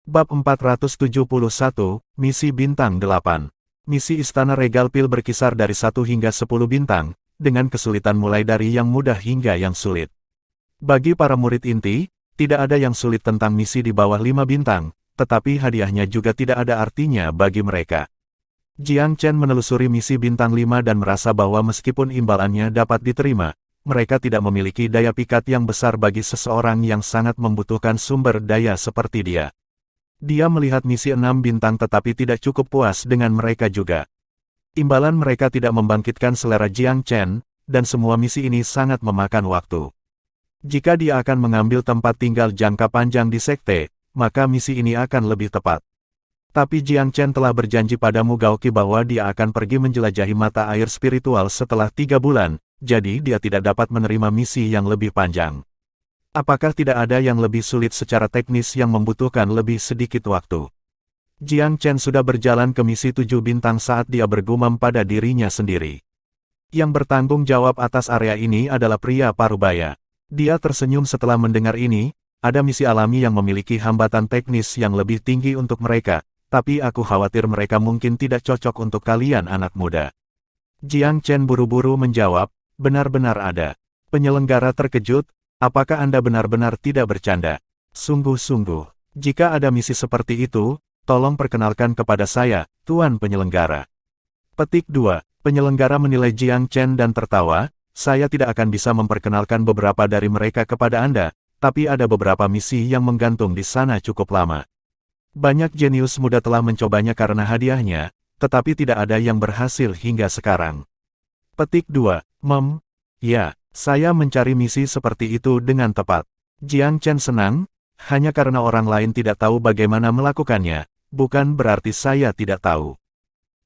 Bab 471, Misi Bintang 8. Misi Istana Regal Pil berkisar dari 1 hingga 10 bintang, dengan kesulitan mulai dari yang mudah hingga yang sulit. Bagi para murid inti, tidak ada yang sulit tentang misi di bawah 5 bintang, tetapi hadiahnya juga tidak ada artinya bagi mereka. Jiang Chen menelusuri misi bintang 5 dan merasa bahwa meskipun imbalannya dapat diterima, mereka tidak memiliki daya pikat yang besar bagi seseorang yang sangat membutuhkan sumber daya seperti dia. Dia melihat misi 6 bintang tetapi tidak cukup puas dengan mereka juga. Imbalan mereka tidak membangkitkan selera Jiang Chen, dan semua misi ini sangat memakan waktu. Jika dia akan mengambil tempat tinggal jangka panjang di sekte, maka misi ini akan lebih tepat. Tapi Jiang Chen telah berjanji pada Mugaoki bahwa dia akan pergi menjelajahi mata air spiritual setelah 3 bulan, jadi dia tidak dapat menerima misi yang lebih panjang. Apakah tidak ada yang lebih sulit secara teknis yang membutuhkan lebih sedikit waktu? Jiang Chen sudah berjalan ke misi 7 bintang saat dia bergumam pada dirinya sendiri. Yang bertanggung jawab atas area ini adalah pria parubaya. Dia tersenyum setelah mendengar ini, ada misi alami yang memiliki hambatan teknis yang lebih tinggi untuk mereka, tapi aku khawatir mereka mungkin tidak cocok untuk kalian anak muda. Jiang Chen buru-buru menjawab, benar-benar ada. Penyelenggara terkejut. Apakah Anda benar-benar tidak bercanda? Sungguh-sungguh, jika ada misi seperti itu, tolong perkenalkan kepada saya, Tuan Penyelenggara. Petik 2. Penyelenggara menilai Jiang Chen dan tertawa, saya tidak akan bisa memperkenalkan beberapa dari mereka kepada Anda, tapi ada beberapa misi yang menggantung di sana cukup lama. Banyak jenius muda telah mencobanya karena hadiahnya, tetapi tidak ada yang berhasil hingga sekarang. Petik 2. Ya. Saya mencari misi seperti itu dengan tepat. Jiang Chen senang, hanya karena orang lain tidak tahu bagaimana melakukannya, bukan berarti saya tidak tahu.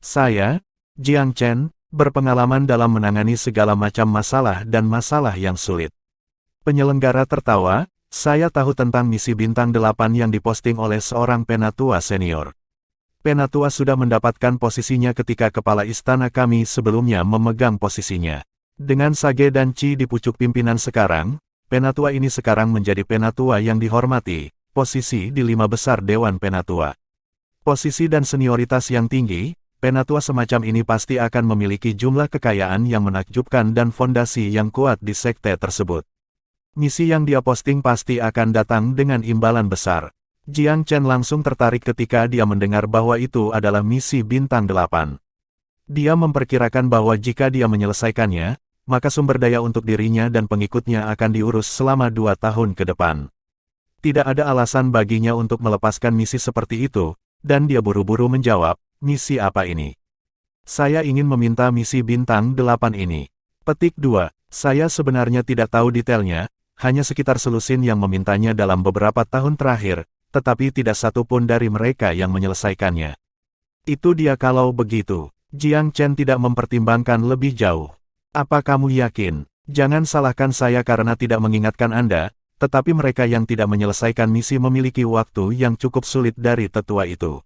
Saya, Jiang Chen, berpengalaman dalam menangani segala macam masalah dan masalah yang sulit. Penyelenggara tertawa, saya tahu tentang misi bintang 8 yang diposting oleh seorang penatua senior. Penatua sudah mendapatkan posisinya ketika kepala istana kami sebelumnya memegang posisinya. Dengan sage dan Qi di pucuk pimpinan sekarang, penatua ini sekarang menjadi penatua yang dihormati, posisi di 5 besar Dewan Penatua. Posisi dan senioritas yang tinggi, penatua semacam ini pasti akan memiliki jumlah kekayaan yang menakjubkan dan fondasi yang kuat di sekte tersebut. Misi yang dia posting pasti akan datang dengan imbalan besar. Jiang Chen langsung tertarik ketika dia mendengar bahwa itu adalah misi bintang 8. Dia memperkirakan bahwa jika dia menyelesaikannya, maka sumber daya untuk dirinya dan pengikutnya akan diurus selama 2 tahun ke depan. Tidak ada alasan baginya untuk melepaskan misi seperti itu, dan dia buru-buru menjawab, misi apa ini? Saya ingin meminta misi bintang 8 ini. Petik 2. Saya sebenarnya tidak tahu detailnya, hanya sekitar selusin yang memintanya dalam beberapa tahun terakhir, tetapi tidak satu pun dari mereka yang menyelesaikannya. Itu dia kalau begitu. Jiang Chen tidak mempertimbangkan lebih jauh. Apa kamu yakin? Jangan salahkan saya karena tidak mengingatkan Anda, tetapi mereka yang tidak menyelesaikan misi memiliki waktu yang cukup sulit dari tetua itu.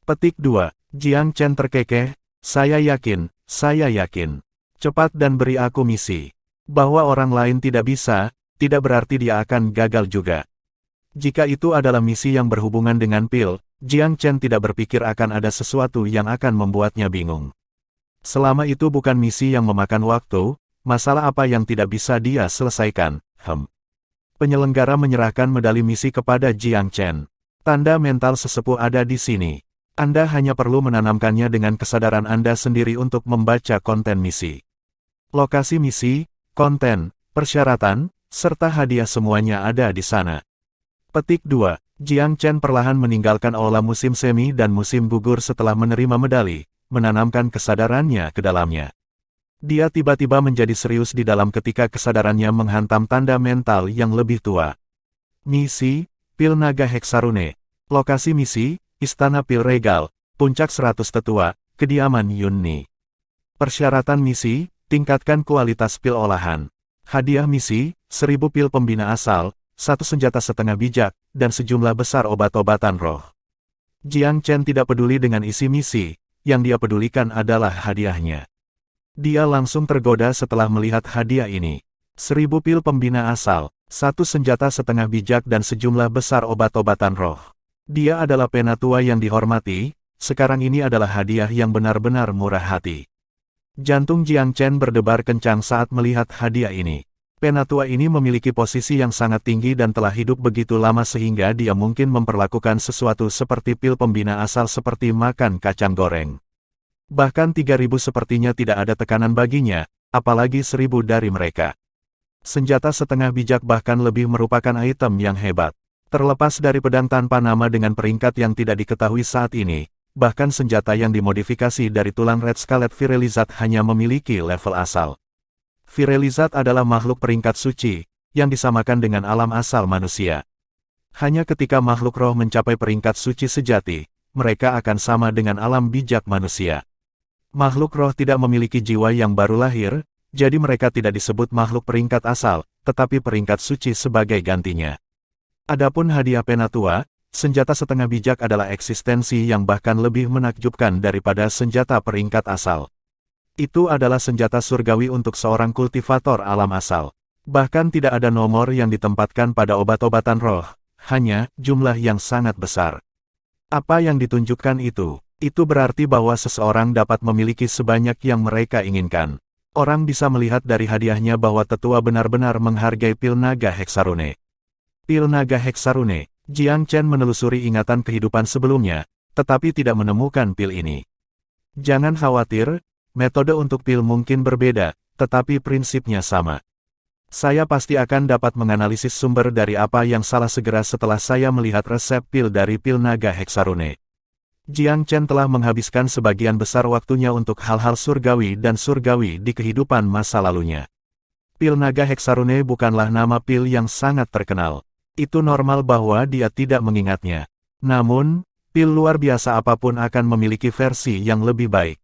Petik 2. Jiang Chen terkekeh, saya yakin. Cepat dan beri aku misi. Bahwa orang lain tidak bisa, tidak berarti dia akan gagal juga. Jika itu adalah misi yang berhubungan dengan pil, Jiang Chen tidak berpikir akan ada sesuatu yang akan membuatnya bingung. Selama itu bukan misi yang memakan waktu, masalah apa yang tidak bisa dia selesaikan? Penyelenggara menyerahkan medali misi kepada Jiang Chen. Tanda mental sesepuh ada di sini. Anda hanya perlu menanamkannya dengan kesadaran Anda sendiri untuk membaca konten misi. Lokasi misi, konten, persyaratan, serta hadiah semuanya ada di sana. Petik 2. Jiang Chen perlahan meninggalkan aula musim semi dan musim gugur setelah menerima medali, menanamkan kesadarannya ke dalamnya. Dia tiba-tiba menjadi serius di dalam ketika kesadarannya menghantam tanda mental yang lebih tua. Misi, Pil Naga Heksarune. Lokasi misi, Istana Pil Regal, Puncak 100 Tetua, Kediaman Yunni. Persyaratan misi, tingkatkan kualitas pil olahan. Hadiah misi, 1000 pil pembina asal, 1 senjata setengah bijak, dan sejumlah besar obat-obatan roh. Jiang Chen tidak peduli dengan isi misi, yang dia pedulikan adalah hadiahnya. Dia langsung tergoda setelah melihat hadiah ini. 1000 pil pembina asal, 1 senjata setengah bijak dan sejumlah besar obat-obatan roh. Dia adalah penatua yang dihormati, sekarang ini adalah hadiah yang benar-benar murah hati. Jantung Jiang Chen berdebar kencang saat melihat hadiah ini. Penatua ini memiliki posisi yang sangat tinggi dan telah hidup begitu lama sehingga dia mungkin memperlakukan sesuatu seperti pil pembina asal seperti makan kacang goreng. Bahkan 3.000 sepertinya tidak ada tekanan baginya, apalagi 1.000 dari mereka. Senjata setengah bijak bahkan lebih merupakan item yang hebat. Terlepas dari pedang tanpa nama dengan peringkat yang tidak diketahui saat ini, bahkan senjata yang dimodifikasi dari tulang Red Scarlet Virelizat hanya memiliki level asal. Virelizat adalah makhluk peringkat suci, yang disamakan dengan alam asal manusia. Hanya ketika makhluk roh mencapai peringkat suci sejati, mereka akan sama dengan alam bijak manusia. Makhluk roh tidak memiliki jiwa yang baru lahir, jadi mereka tidak disebut makhluk peringkat asal, tetapi peringkat suci sebagai gantinya. Adapun hadiah penatua, senjata setengah bijak adalah eksistensi yang bahkan lebih menakjubkan daripada senjata peringkat asal. Itu adalah senjata surgawi untuk seorang kultivator alam asal. Bahkan tidak ada nomor yang ditempatkan pada obat-obatan roh, hanya jumlah yang sangat besar. Apa yang ditunjukkan itu? Itu berarti bahwa seseorang dapat memiliki sebanyak yang mereka inginkan. Orang bisa melihat dari hadiahnya bahwa tetua benar-benar menghargai pil naga Heksarune. Pil naga Heksarune, Jiang Chen menelusuri ingatan kehidupan sebelumnya, tetapi tidak menemukan pil ini. Jangan khawatir, metode untuk pil mungkin berbeda, tetapi prinsipnya sama. Saya pasti akan dapat menganalisis sumber dari apa yang salah segera setelah saya melihat resep pil dari pil naga Heksarune. Jiang Chen telah menghabiskan sebagian besar waktunya untuk hal-hal surgawi dan surgawi di kehidupan masa lalunya. Pil naga Heksarune bukanlah nama pil yang sangat terkenal. Itu normal bahwa dia tidak mengingatnya. Namun, pil luar biasa apapun akan memiliki versi yang lebih baik.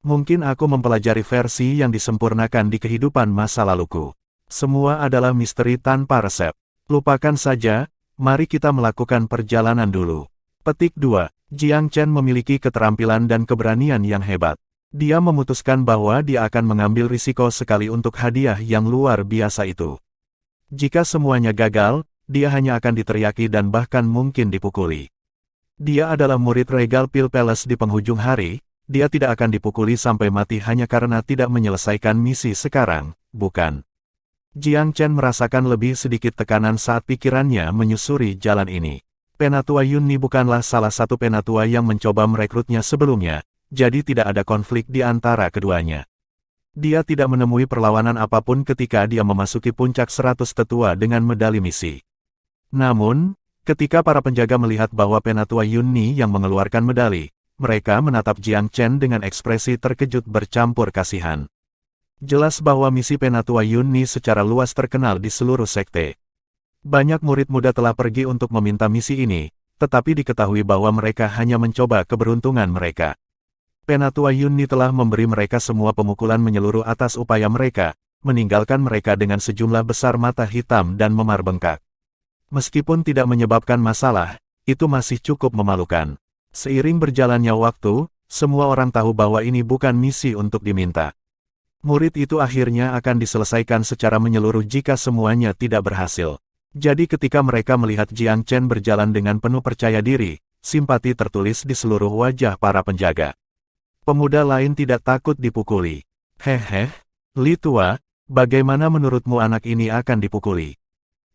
Mungkin aku mempelajari versi yang disempurnakan di kehidupan masa laluku. Semua adalah misteri tanpa resep. Lupakan saja, mari kita melakukan perjalanan dulu. Petik 2. Jiang Chen memiliki keterampilan dan keberanian yang hebat. Dia memutuskan bahwa dia akan mengambil risiko sekali untuk hadiah yang luar biasa itu. Jika semuanya gagal, dia hanya akan diteriaki dan bahkan mungkin dipukuli. Dia adalah murid Regal Pil Palace di penghujung hari, dia tidak akan dipukuli sampai mati hanya karena tidak menyelesaikan misi sekarang, bukan? Jiang Chen merasakan lebih sedikit tekanan saat pikirannya menyusuri jalan ini. Penatua Yunni bukanlah salah satu penatua yang mencoba merekrutnya sebelumnya, jadi tidak ada konflik di antara keduanya. Dia tidak menemui perlawanan apapun ketika dia memasuki puncak 100 tetua dengan medali misi. Namun, ketika para penjaga melihat bahwa penatua Yunni yang mengeluarkan medali, mereka menatap Jiang Chen dengan ekspresi terkejut bercampur kasihan. Jelas bahwa misi penatua Yunni secara luas terkenal di seluruh sekte. Banyak murid muda telah pergi untuk meminta misi ini, tetapi diketahui bahwa mereka hanya mencoba keberuntungan mereka. Penatua Yunni telah memberi mereka semua pemukulan menyeluruh atas upaya mereka, meninggalkan mereka dengan sejumlah besar mata hitam dan memar bengkak. Meskipun tidak menyebabkan masalah, itu masih cukup memalukan. Seiring berjalannya waktu, semua orang tahu bahwa ini bukan misi untuk diminta. Murid itu akhirnya akan diselesaikan secara menyeluruh jika semuanya tidak berhasil. Jadi ketika mereka melihat Jiang Chen berjalan dengan penuh percaya diri, simpati tertulis di seluruh wajah para penjaga. Pemuda lain tidak takut dipukuli. Hehe, Li Tua, bagaimana menurutmu anak ini akan dipukuli?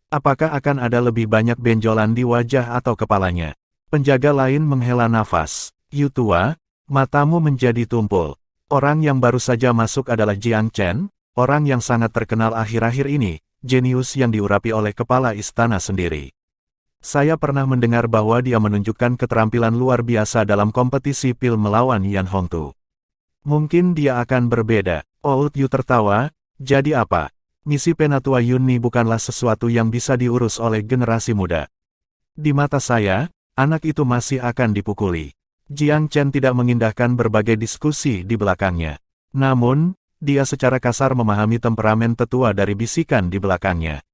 Apakah akan ada lebih banyak benjolan di wajah atau kepalanya? Penjaga lain menghela nafas. Yu Tua, matamu menjadi tumpul. Orang yang baru saja masuk adalah Jiang Chen, orang yang sangat terkenal akhir-akhir ini. Jenius yang diurapi oleh kepala istana sendiri. Saya pernah mendengar bahwa dia menunjukkan keterampilan luar biasa dalam kompetisi pil melawan Yan Hongtu. Mungkin dia akan berbeda. Old Yu tertawa, jadi apa? Misi penatua Yunni bukanlah sesuatu yang bisa diurus oleh generasi muda. Di mata saya, anak itu masih akan dipukuli. Jiang Chen tidak mengindahkan berbagai diskusi di belakangnya. Namun, dia secara kasar memahami temperamen tetua dari bisikan di belakangnya.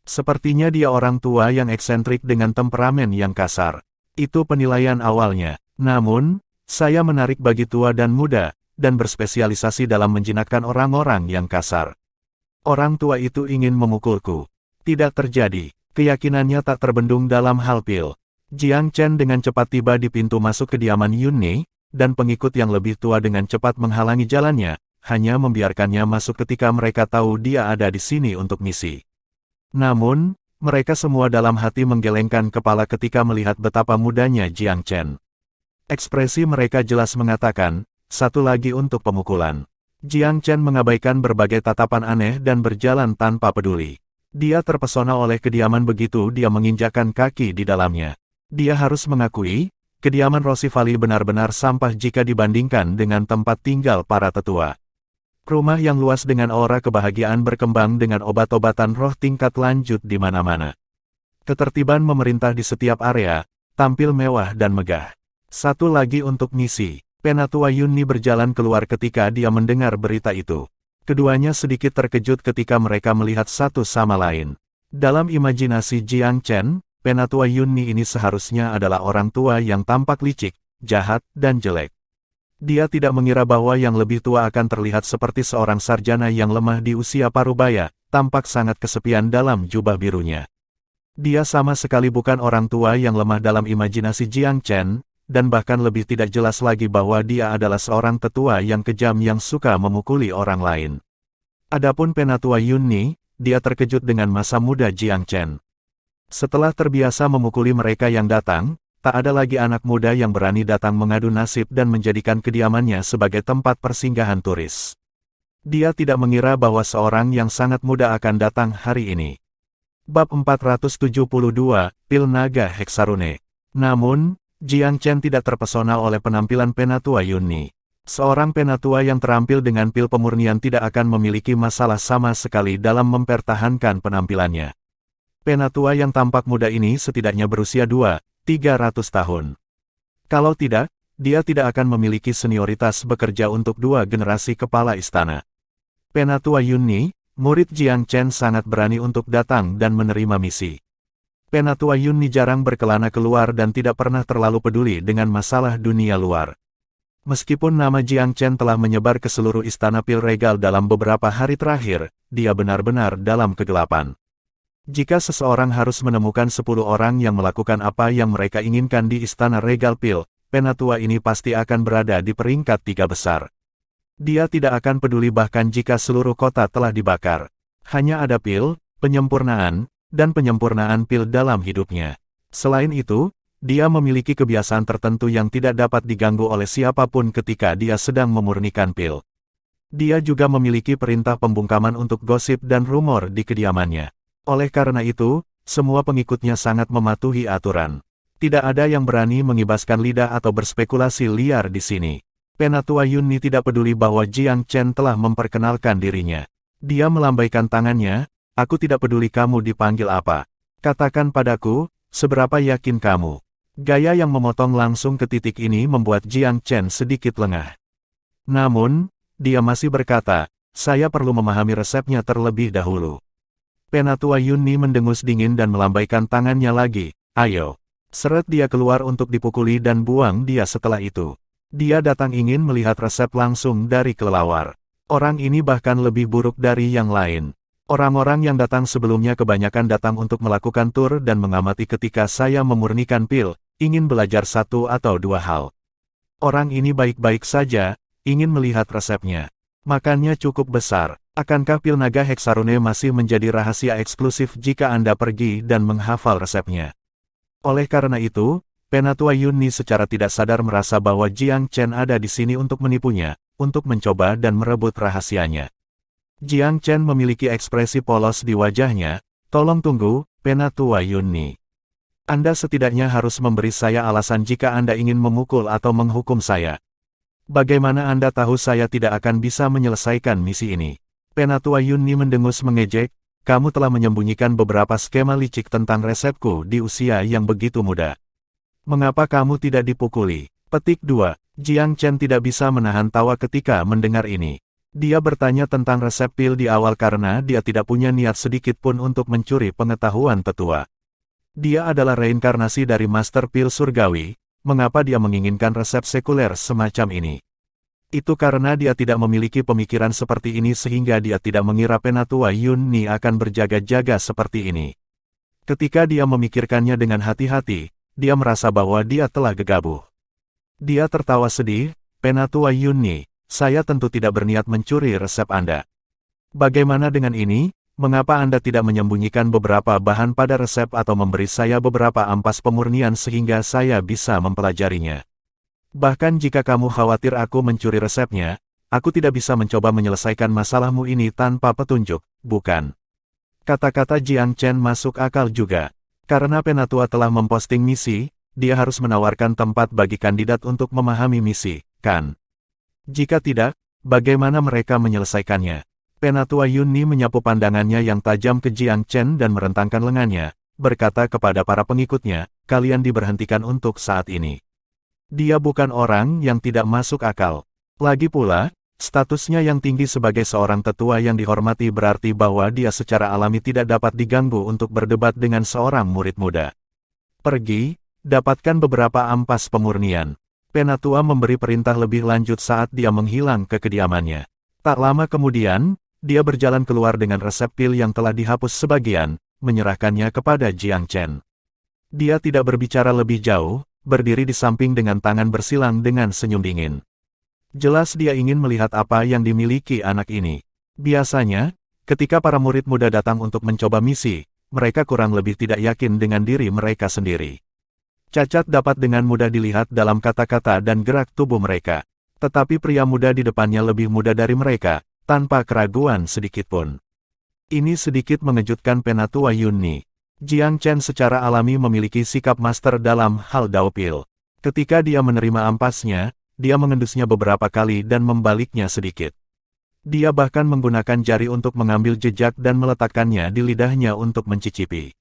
Sepertinya dia orang tua yang eksentrik dengan temperamen yang kasar. Itu penilaian awalnya. Namun, saya menarik bagi tua dan muda, dan berspesialisasi dalam menjinakkan orang-orang yang kasar. Orang tua itu ingin memukulku. Tidak terjadi. Keyakinannya tak terbendung dalam hal pil. Jiang Chen dengan cepat tiba di pintu masuk kediaman Yunni, dan pengikut yang lebih tua dengan cepat menghalangi jalannya, hanya membiarkannya masuk ketika mereka tahu dia ada di sini untuk misi. Namun, mereka semua dalam hati menggelengkan kepala ketika melihat betapa mudanya Jiang Chen. Ekspresi mereka jelas mengatakan, satu lagi untuk pemukulan. Jiang Chen mengabaikan berbagai tatapan aneh dan berjalan tanpa peduli. Dia terpesona oleh kediaman begitu dia menginjakkan kaki di dalamnya. Dia harus mengakui, kediaman Rosivali benar-benar sampah jika dibandingkan dengan tempat tinggal para tetua. Rumah yang luas dengan aura kebahagiaan berkembang dengan obat-obatan roh tingkat lanjut di mana-mana. Ketertiban memerintah di setiap area, tampil mewah dan megah. Satu lagi untuk misi. Penatua Yunni berjalan keluar ketika dia mendengar berita itu. Keduanya sedikit terkejut ketika mereka melihat satu sama lain. Dalam imajinasi Jiang Chen, Penatua Yunni ini seharusnya adalah orang tua yang tampak licik, jahat, dan jelek. Dia tidak mengira bahwa yang lebih tua akan terlihat seperti seorang sarjana yang lemah di usia parubaya, tampak sangat kesepian dalam jubah birunya. Dia sama sekali bukan orang tua yang lemah dalam imajinasi Jiang Chen, dan bahkan lebih tidak jelas lagi bahwa dia adalah seorang tetua yang kejam yang suka memukuli orang lain. Adapun Penatua Yunni, dia terkejut dengan masa muda Jiang Chen. Setelah terbiasa memukuli mereka yang datang, tak ada lagi anak muda yang berani datang mengadu nasib dan menjadikan kediamannya sebagai tempat persinggahan turis. Dia tidak mengira bahwa seorang yang sangat muda akan datang hari ini. Bab 472, Pil Naga Heksarune. Namun, Jiang Chen tidak terpesona oleh penampilan Penatua Yunni. Seorang penatua yang terampil dengan pil pemurnian tidak akan memiliki masalah sama sekali dalam mempertahankan penampilannya. Penatua yang tampak muda ini setidaknya berusia 200-300 tahun. Kalau tidak, dia tidak akan memiliki senioritas bekerja untuk 2 generasi kepala istana. Penatua Yunni, murid Jiang Chen sangat berani untuk datang dan menerima misi. Penatua Yunni jarang berkelana keluar dan tidak pernah terlalu peduli dengan masalah dunia luar. Meskipun nama Jiang Chen telah menyebar ke seluruh istana pil regal dalam beberapa hari terakhir, dia benar-benar dalam kegelapan. Jika seseorang harus menemukan 10 orang yang melakukan apa yang mereka inginkan di istana regal pil, penatua ini pasti akan berada di peringkat 3 besar. Dia tidak akan peduli bahkan jika seluruh kota telah dibakar. Hanya ada pil, penyempurnaan, dan penyempurnaan pil dalam hidupnya. Selain itu, dia memiliki kebiasaan tertentu yang tidak dapat diganggu oleh siapapun ketika dia sedang memurnikan pil. Dia juga memiliki perintah pembungkaman untuk gosip dan rumor di kediamannya. Oleh karena itu, semua pengikutnya sangat mematuhi aturan. Tidak ada yang berani mengibaskan lidah atau berspekulasi liar di sini. Penatua Yunni tidak peduli bahwa Jiang Chen telah memperkenalkan dirinya. Dia melambaikan tangannya, aku tidak peduli kamu dipanggil apa. Katakan padaku, seberapa yakin kamu. Gaya yang memotong langsung ke titik ini membuat Jiang Chen sedikit lengah. Namun, dia masih berkata, saya perlu memahami resepnya terlebih dahulu. Penatua Yunni mendengus dingin dan melambaikan tangannya lagi, ayo. Seret dia keluar untuk dipukuli dan buang dia setelah itu. Dia datang ingin melihat resep langsung dari kelelawar. Orang ini bahkan lebih buruk dari yang lain. Orang-orang yang datang sebelumnya kebanyakan datang untuk melakukan tur dan mengamati ketika saya memurnikan pil, ingin belajar 1 atau 2 hal. Orang ini baik-baik saja, ingin melihat resepnya. Makannya cukup besar. Akankah pil naga Heksarune masih menjadi rahasia eksklusif jika Anda pergi dan menghafal resepnya? Oleh karena itu, Penatua Yunni secara tidak sadar merasa bahwa Jiang Chen ada di sini untuk menipunya, untuk mencoba dan merebut rahasianya. Jiang Chen memiliki ekspresi polos di wajahnya, tolong tunggu, Penatua Yunni. Anda setidaknya harus memberi saya alasan jika Anda ingin memukul atau menghukum saya. Bagaimana Anda tahu saya tidak akan bisa menyelesaikan misi ini? Penatua Yunni mendengus mengejek, kamu telah menyembunyikan beberapa skema licik tentang resepku di usia yang begitu muda. Mengapa kamu tidak dipukuli? Petik 2. Jiang Chen tidak bisa menahan tawa ketika mendengar ini. Dia bertanya tentang resep pil di awal karena dia tidak punya niat sedikit pun untuk mencuri pengetahuan tetua. Dia adalah reinkarnasi dari Master Pil Surgawi, mengapa dia menginginkan resep sekuler semacam ini? Itu karena dia tidak memiliki pemikiran seperti ini sehingga dia tidak mengira Penatua Yunni akan berjaga-jaga seperti ini. Ketika dia memikirkannya dengan hati-hati, dia merasa bahwa dia telah gegabah. Dia tertawa sedih, Penatua Yunni, saya tentu tidak berniat mencuri resep Anda. Bagaimana dengan ini? Mengapa Anda tidak menyembunyikan beberapa bahan pada resep atau memberi saya beberapa ampas pemurnian sehingga saya bisa mempelajarinya? Bahkan jika kamu khawatir aku mencuri resepnya, aku tidak bisa mencoba menyelesaikan masalahmu ini tanpa petunjuk, bukan? Kata-kata Jiang Chen masuk akal juga. Karena Penatua telah memposting misi, dia harus menawarkan tempat bagi kandidat untuk memahami misi, kan? Jika tidak, bagaimana mereka menyelesaikannya? Penatua Yunni menyapu pandangannya yang tajam ke Jiang Chen dan merentangkan lengannya, berkata kepada para pengikutnya, kalian diberhentikan untuk saat ini. Dia bukan orang yang tidak masuk akal. Lagi pula, statusnya yang tinggi sebagai seorang tetua yang dihormati berarti bahwa dia secara alami tidak dapat diganggu untuk berdebat dengan seorang murid muda. Pergi, dapatkan beberapa ampas pemurnian. Penatua memberi perintah lebih lanjut saat dia menghilang ke kediamannya. Tak lama kemudian, dia berjalan keluar dengan resep pil yang telah dihapus sebagian, menyerahkannya kepada Jiang Chen. Dia tidak berbicara lebih jauh, berdiri di samping dengan tangan bersilang dengan senyum dingin. Jelas dia ingin melihat apa yang dimiliki anak ini. Biasanya, ketika para murid muda datang untuk mencoba misi, mereka kurang lebih tidak yakin dengan diri mereka sendiri. Cacat dapat dengan mudah dilihat dalam kata-kata dan gerak tubuh mereka. Tetapi pria muda di depannya lebih muda dari mereka, tanpa keraguan sedikitpun. Ini sedikit mengejutkan Penatua Yunni. Jiang Chen secara alami memiliki sikap master dalam hal daopil. Ketika dia menerima ampasnya, dia mengendusnya beberapa kali dan membaliknya sedikit. Dia bahkan menggunakan jari untuk mengambil jejak dan meletakkannya di lidahnya untuk mencicipi.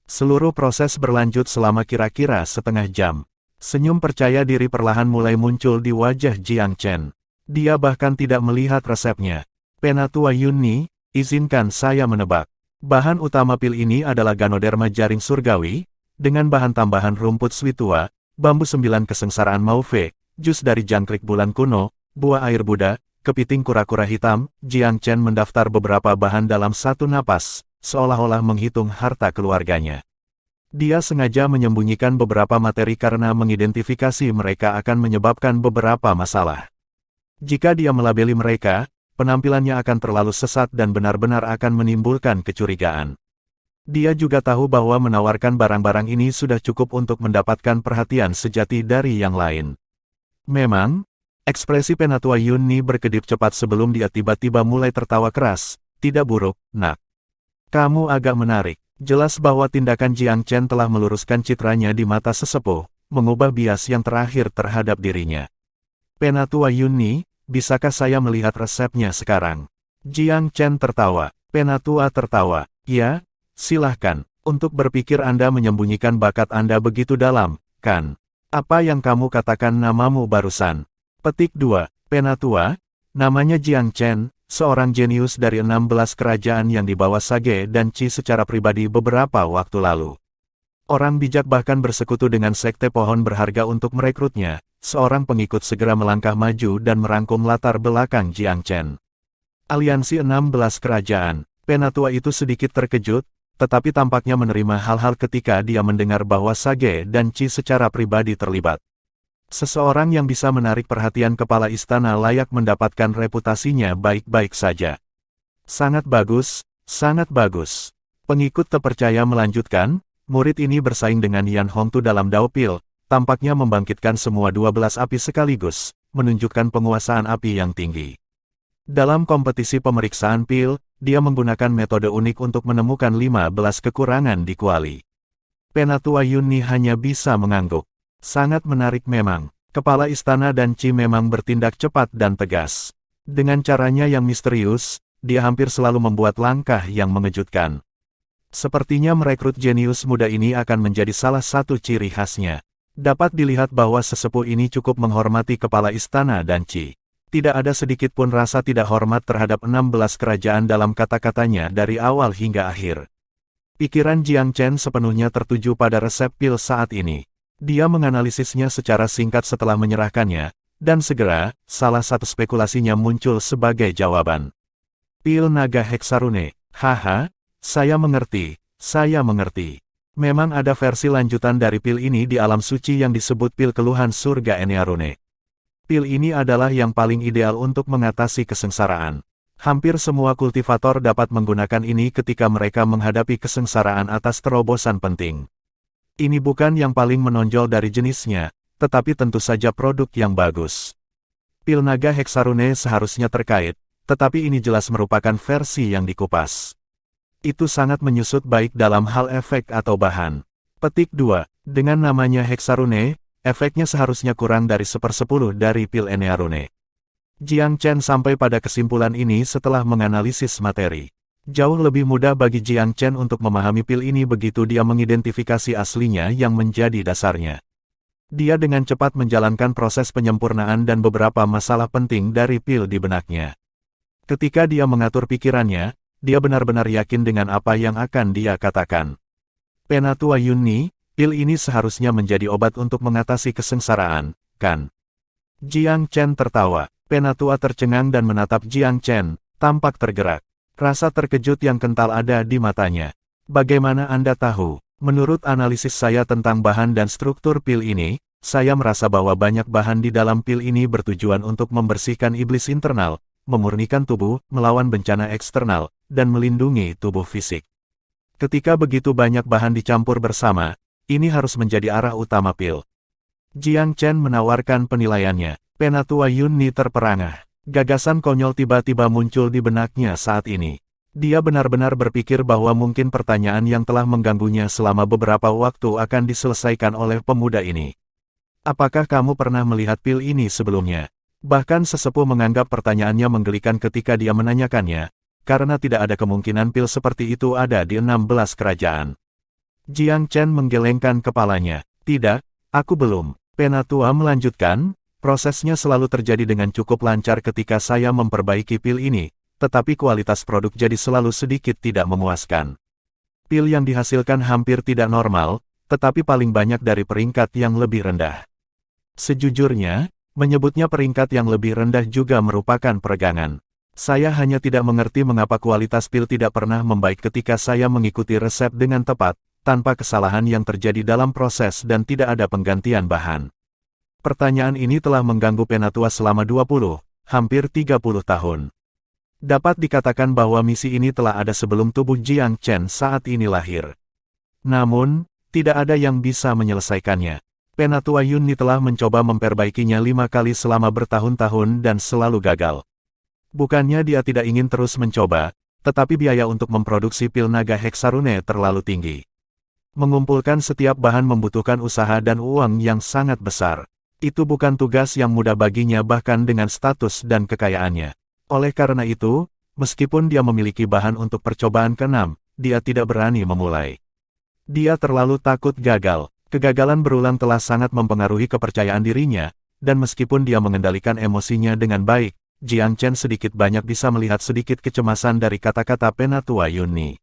Seluruh proses berlanjut selama kira-kira setengah jam. Senyum percaya diri perlahan mulai muncul di wajah Jiang Chen. Dia bahkan tidak melihat resepnya. Penatua Yunni, izinkan saya menebak. Bahan utama pil ini adalah Ganoderma jaring surgawi, dengan bahan tambahan rumput switua, bambu 9 kesengsaraan Mauve, jus dari jangkrik bulan kuno, buah air Buddha, kepiting kura-kura hitam. Jiang Chen mendaftar beberapa bahan dalam satu napas, seolah-olah menghitung harta keluarganya. Dia sengaja menyembunyikan beberapa materi karena mengidentifikasi mereka akan menyebabkan beberapa masalah. Jika dia melabeli mereka, penampilannya akan terlalu sesat dan benar-benar akan menimbulkan kecurigaan. Dia juga tahu bahwa menawarkan barang-barang ini sudah cukup untuk mendapatkan perhatian sejati dari yang lain. Memang, ekspresi Penatua Yunni berkedip cepat sebelum dia tiba-tiba mulai tertawa keras. Tidak buruk, nak. Kamu agak menarik. Jelas bahwa tindakan Jiang Chen telah meluruskan citranya di mata sesepuh, mengubah bias yang terakhir terhadap dirinya. Penatua Yunni, bisakah saya melihat resepnya sekarang? Jiang Chen tertawa. Penatua tertawa. Ya, silahkan. Untuk berpikir Anda menyembunyikan bakat Anda begitu dalam, kan? Apa yang kamu katakan namamu barusan? Petik 2. Penatua, namanya Jiang Chen, seorang jenius dari 16 kerajaan yang dibawa Sage dan Qi secara pribadi beberapa waktu lalu. Orang bijak bahkan bersekutu dengan sekte pohon berharga untuk merekrutnya. Seorang pengikut segera melangkah maju dan merangkum latar belakang Jiang Chen. Aliansi 16 kerajaan. Penatua itu sedikit terkejut, tetapi tampaknya menerima hal-hal ketika dia mendengar bahwa Sage dan Qi secara pribadi terlibat. Seseorang yang bisa menarik perhatian kepala istana layak mendapatkan reputasinya baik-baik saja. Sangat bagus, sangat bagus. Pengikut terpercaya melanjutkan, murid ini bersaing dengan Yan Hongtu dalam daopil. Tampaknya membangkitkan semua 12 api sekaligus, menunjukkan penguasaan api yang tinggi. Dalam kompetisi pemeriksaan pil, dia menggunakan metode unik untuk menemukan 15 kekurangan di kuali. Penatua Yunni hanya bisa mengangguk. Sangat menarik memang. Kepala istana dan Qi memang bertindak cepat dan tegas. Dengan caranya yang misterius, dia hampir selalu membuat langkah yang mengejutkan. Sepertinya merekrut jenius muda ini akan menjadi salah satu ciri khasnya. Dapat dilihat bahwa sesepuh ini cukup menghormati kepala istana dan Qi. Tidak ada sedikit pun rasa tidak hormat terhadap 16 kerajaan dalam kata-katanya dari awal hingga akhir. Pikiran Jiang Chen sepenuhnya tertuju pada resep pil saat ini. Dia menganalisisnya secara singkat setelah menyerahkannya, dan segera, salah satu spekulasinya muncul sebagai jawaban. Pil naga Heksarune, haha, saya mengerti, saya mengerti. Memang ada versi lanjutan dari pil ini di alam suci yang disebut pil keluhan surga Enearune. Pil ini adalah yang paling ideal untuk mengatasi kesengsaraan. Hampir semua kultivator dapat menggunakan ini ketika mereka menghadapi kesengsaraan atas terobosan penting. Ini bukan yang paling menonjol dari jenisnya, tetapi tentu saja produk yang bagus. Pil naga Heksarune seharusnya terkait, tetapi ini jelas merupakan versi yang dikupas. Itu sangat menyusut baik dalam hal efek atau bahan. Petik 2. Dengan namanya Heksarune, efeknya seharusnya kurang dari 1/10 dari pil Enearune. Jiang Chen sampai pada kesimpulan ini setelah menganalisis materi. Jauh lebih mudah bagi Jiang Chen untuk memahami pil ini begitu dia mengidentifikasi aslinya yang menjadi dasarnya. Dia dengan cepat menjalankan proses penyempurnaan dan beberapa masalah penting dari pil di benaknya. Ketika dia mengatur pikirannya, dia benar-benar yakin dengan apa yang akan dia katakan. Penatua Yunni, pil ini seharusnya menjadi obat untuk mengatasi kesengsaraan, kan? Jiang Chen tertawa. Penatua tercengang dan menatap Jiang Chen, tampak tergerak. Rasa terkejut yang kental ada di matanya. Bagaimana Anda tahu? Menurut analisis saya tentang bahan dan struktur pil ini, saya merasa bahwa banyak bahan di dalam pil ini bertujuan untuk membersihkan iblis internal, memurnikan tubuh, melawan bencana eksternal, dan melindungi tubuh fisik. Ketika begitu banyak bahan dicampur bersama, ini harus menjadi arah utama pil. Jiang Chen menawarkan penilaiannya. Penatua Yunni terperangah. Gagasan konyol tiba-tiba muncul di benaknya saat ini. Dia benar-benar berpikir bahwa mungkin pertanyaan yang telah mengganggunya selama beberapa waktu akan diselesaikan oleh pemuda ini. Apakah kamu pernah melihat pil ini sebelumnya? Bahkan sesepuh menganggap pertanyaannya menggelikan ketika dia menanyakannya, karena tidak ada kemungkinan pil seperti itu ada di 16 kerajaan. Jiang Chen menggelengkan kepalanya. Tidak, aku belum. Penatua melanjutkan, prosesnya selalu terjadi dengan cukup lancar ketika saya memperbaiki pil ini, tetapi kualitas produk jadi selalu sedikit tidak memuaskan. Pil yang dihasilkan hampir tidak normal, tetapi paling banyak dari peringkat yang lebih rendah. Sejujurnya, menyebutnya peringkat yang lebih rendah juga merupakan peregangan. Saya hanya tidak mengerti mengapa kualitas pil tidak pernah membaik ketika saya mengikuti resep dengan tepat, tanpa kesalahan yang terjadi dalam proses dan tidak ada penggantian bahan. Pertanyaan ini telah mengganggu Penatua selama 20, hampir 30 tahun. Dapat dikatakan bahwa misi ini telah ada sebelum tubuh Jiang Chen saat ini lahir. Namun, tidak ada yang bisa menyelesaikannya. Penatua Yunni telah mencoba memperbaikinya 5 kali selama bertahun-tahun dan selalu gagal. Bukannya dia tidak ingin terus mencoba, tetapi biaya untuk memproduksi pil naga Heksarune terlalu tinggi. Mengumpulkan setiap bahan membutuhkan usaha dan uang yang sangat besar. Itu bukan tugas yang mudah baginya bahkan dengan status dan kekayaannya. Oleh karena itu, meskipun dia memiliki bahan untuk percobaan ke-6, dia tidak berani memulai. Dia terlalu takut gagal. Kegagalan berulang telah sangat mempengaruhi kepercayaan dirinya, dan meskipun dia mengendalikan emosinya dengan baik, Jiang Chen sedikit banyak bisa melihat sedikit kecemasan dari kata-kata Penatua Yunni.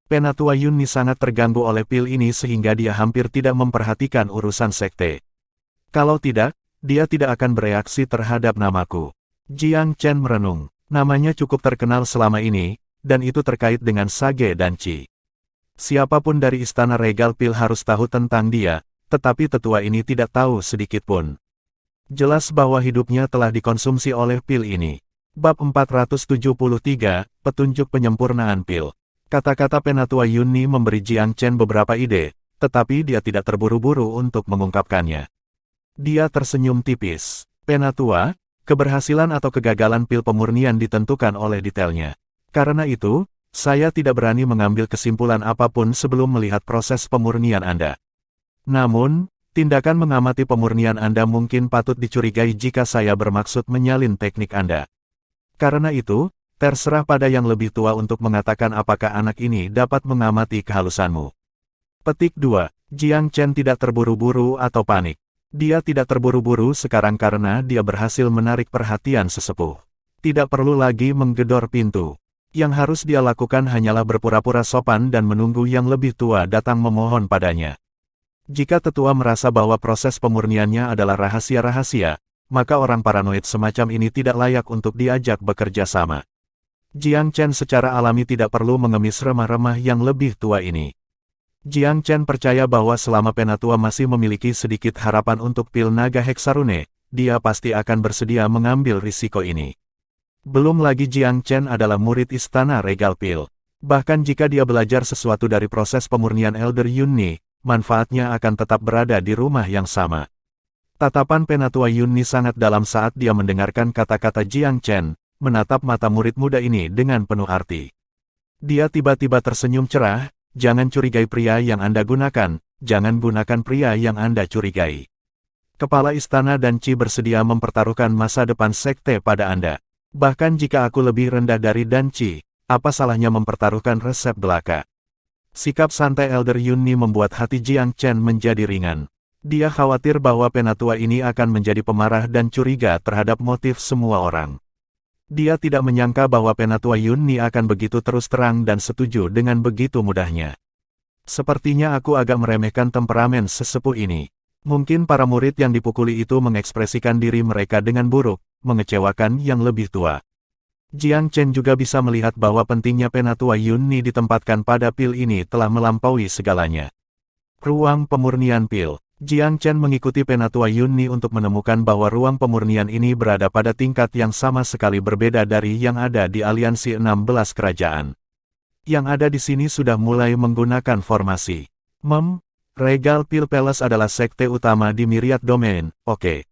Penatua Yunni sangat terganggu oleh pil ini sehingga dia hampir tidak memperhatikan urusan sekte. Kalau tidak, dia tidak akan bereaksi terhadap namaku. Jiang Chen merenung. Namanya cukup terkenal selama ini, dan itu terkait dengan Sage dan Qi. Siapapun dari Istana Regal Pil harus tahu tentang dia, tetapi tetua ini tidak tahu sedikit pun. Jelas bahwa hidupnya telah dikonsumsi oleh pil ini. Bab 473, Petunjuk Penyempurnaan Pil. Kata-kata Penatua Yunni memberi Jiang Chen beberapa ide, tetapi dia tidak terburu-buru untuk mengungkapkannya. Dia tersenyum tipis. Penatua, keberhasilan atau kegagalan pil pemurnian ditentukan oleh detailnya. Karena itu, saya tidak berani mengambil kesimpulan apapun sebelum melihat proses pemurnian Anda. Namun, tindakan mengamati pemurnian Anda mungkin patut dicurigai jika saya bermaksud menyalin teknik Anda. Karena itu, terserah pada yang lebih tua untuk mengatakan apakah anak ini dapat mengamati kehalusanmu. Petik 2. Jiang Chen tidak terburu-buru atau panik. Dia tidak terburu-buru sekarang karena dia berhasil menarik perhatian sesepuh. Tidak perlu lagi menggedor pintu. Yang harus dia lakukan hanyalah berpura-pura sopan dan menunggu yang lebih tua datang memohon padanya. Jika tetua merasa bahwa proses pemurniannya adalah rahasia-rahasia, maka orang paranoid semacam ini tidak layak untuk diajak bekerja sama. Jiang Chen secara alami tidak perlu mengemis remah-remah yang lebih tua ini. Jiang Chen percaya bahwa selama Penatua masih memiliki sedikit harapan untuk pil naga Heksarune, dia pasti akan bersedia mengambil risiko ini. Belum lagi Jiang Chen adalah murid Istana Regal Pil. Bahkan jika dia belajar sesuatu dari proses pemurnian Elder Yunni, manfaatnya akan tetap berada di rumah yang sama. Tatapan Penatua Yunni sangat dalam saat dia mendengarkan kata-kata Jiang Chen, menatap mata murid muda ini dengan penuh arti. Dia tiba-tiba tersenyum cerah. Jangan curigai pria yang Anda gunakan, jangan gunakan pria yang Anda curigai. Kepala istana dan Qi bersedia mempertaruhkan masa depan sekte pada Anda. Bahkan jika aku lebih rendah dari Dan Qi, apa salahnya mempertaruhkan resep belaka? Sikap santai Elder Yunni membuat hati Jiang Chen menjadi ringan. Dia khawatir bahwa Penatua ini akan menjadi pemarah dan curiga terhadap motif semua orang. Dia tidak menyangka bahwa Penatua Yunni akan begitu terus terang dan setuju dengan begitu mudahnya. Sepertinya aku agak meremehkan temperamen sesepuh ini. Mungkin para murid yang dipukuli itu mengekspresikan diri mereka dengan buruk, mengecewakan yang lebih tua. Jiang Chen juga bisa melihat bahwa pentingnya Penatua Yunni ditempatkan pada pil ini telah melampaui segalanya. Ruang pemurnian pil. Jiang Chen mengikuti Penatua Yunni untuk menemukan bahwa ruang pemurnian ini berada pada tingkat yang sama sekali berbeda dari yang ada di aliansi 16 kerajaan. Yang ada di sini sudah mulai menggunakan formasi. Regal Pil Palace adalah sekte utama di Myriad Domain, oke.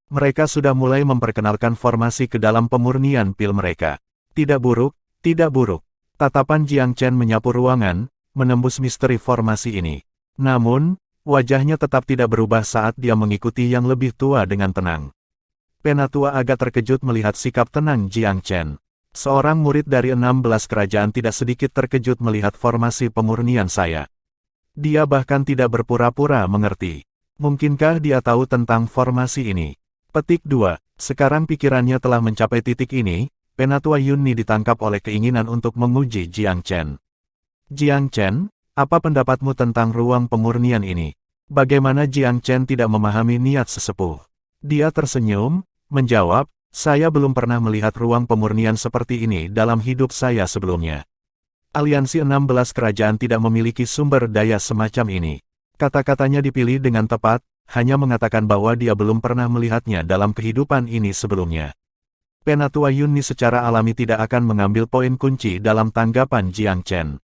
Mereka sudah mulai memperkenalkan formasi ke dalam pemurnian pil mereka. Tidak buruk, tidak buruk. Tatapan Jiang Chen menyapu ruangan, menembus misteri formasi ini. Namun, wajahnya tetap tidak berubah saat dia mengikuti yang lebih tua dengan tenang. Penatua agak terkejut melihat sikap tenang Jiang Chen. Seorang murid dari 16 kerajaan tidak sedikit terkejut melihat formasi pemurnian saya. Dia bahkan tidak berpura-pura mengerti. Mungkinkah dia tahu tentang formasi ini? Petik 2. Sekarang pikirannya telah mencapai titik ini, Penatua Yunni ditangkap oleh keinginan untuk menguji Jiang Chen. Jiang Chen, apa pendapatmu tentang ruang pemurnian ini? Bagaimana Jiang Chen tidak memahami niat sesepuh? Dia tersenyum, menjawab, saya belum pernah melihat ruang pemurnian seperti ini dalam hidup saya sebelumnya. Aliansi 16 kerajaan tidak memiliki sumber daya semacam ini. Kata-katanya dipilih dengan tepat, hanya mengatakan bahwa dia belum pernah melihatnya dalam kehidupan ini sebelumnya. Penatua Yunni secara alami tidak akan mengambil poin kunci dalam tanggapan Jiang Chen.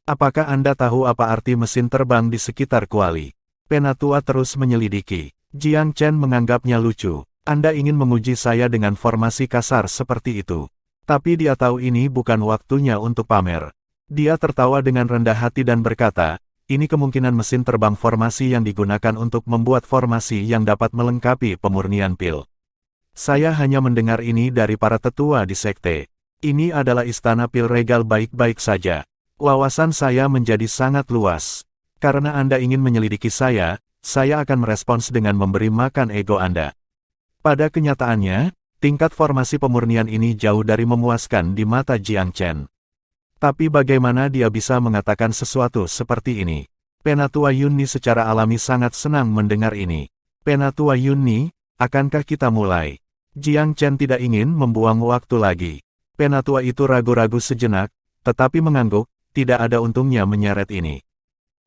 Apakah Anda tahu apa arti mesin terbang di sekitar kuali? Penatua terus menyelidiki. Jiang Chen menganggapnya lucu. Anda ingin menguji saya dengan formasi kasar seperti itu. Tapi dia tahu ini bukan waktunya untuk pamer. Dia tertawa dengan rendah hati dan berkata, ini kemungkinan mesin terbang formasi yang digunakan untuk membuat formasi yang dapat melengkapi pemurnian pil. Saya hanya mendengar ini dari para tetua di sekte. Ini adalah istana pil regal baik-baik saja. Wawasan saya menjadi sangat luas. Karena Anda ingin menyelidiki saya akan merespons dengan memberi makan ego Anda. Pada kenyataannya, tingkat formasi pemurnian ini jauh dari memuaskan di mata Jiang Chen. Tapi bagaimana dia bisa mengatakan sesuatu seperti ini? Penatua Yunni secara alami sangat senang mendengar ini. Penatua Yunni, akankah kita mulai? Jiang Chen tidak ingin membuang waktu lagi. Penatua itu ragu-ragu sejenak, tetapi mengangguk. Tidak ada untungnya menyeret ini.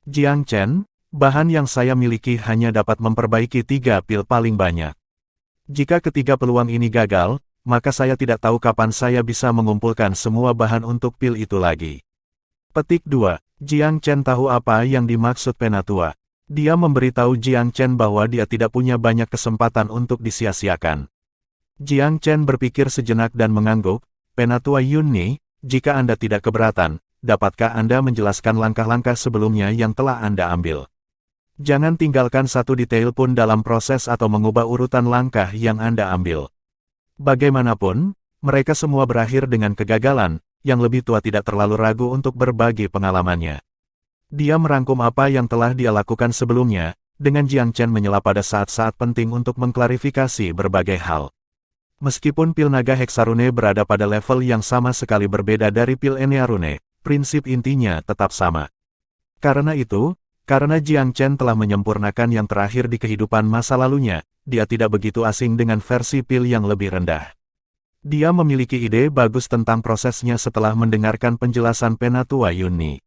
Jiang Chen, bahan yang saya miliki hanya dapat memperbaiki 3 pil paling banyak. Jika ketiga peluang ini gagal, maka saya tidak tahu kapan saya bisa mengumpulkan semua bahan untuk pil itu lagi. Petik 2. Jiang Chen tahu apa yang dimaksud Penatua. Dia memberitahu Jiang Chen bahwa dia tidak punya banyak kesempatan untuk disia-siakan. Jiang Chen berpikir sejenak dan mengangguk, Penatua Yunni, jika Anda tidak keberatan, dapatkah Anda menjelaskan langkah-langkah sebelumnya yang telah Anda ambil? Jangan tinggalkan satu detail pun dalam proses atau mengubah urutan langkah yang Anda ambil. Bagaimanapun, mereka semua berakhir dengan kegagalan, yang lebih tua tidak terlalu ragu untuk berbagi pengalamannya. Dia merangkum apa yang telah dia lakukan sebelumnya, dengan Jiang Chen menyela pada saat-saat penting untuk mengklarifikasi berbagai hal. Meskipun pil naga Heksarune berada pada level yang sama sekali berbeda dari pil Enearune, prinsip intinya tetap sama. Karena itu, karena Jiang Chen telah menyempurnakan yang terakhir di kehidupan masa lalunya, dia tidak begitu asing dengan versi pil yang lebih rendah. Dia memiliki ide bagus tentang prosesnya setelah mendengarkan penjelasan Penatua Yunni.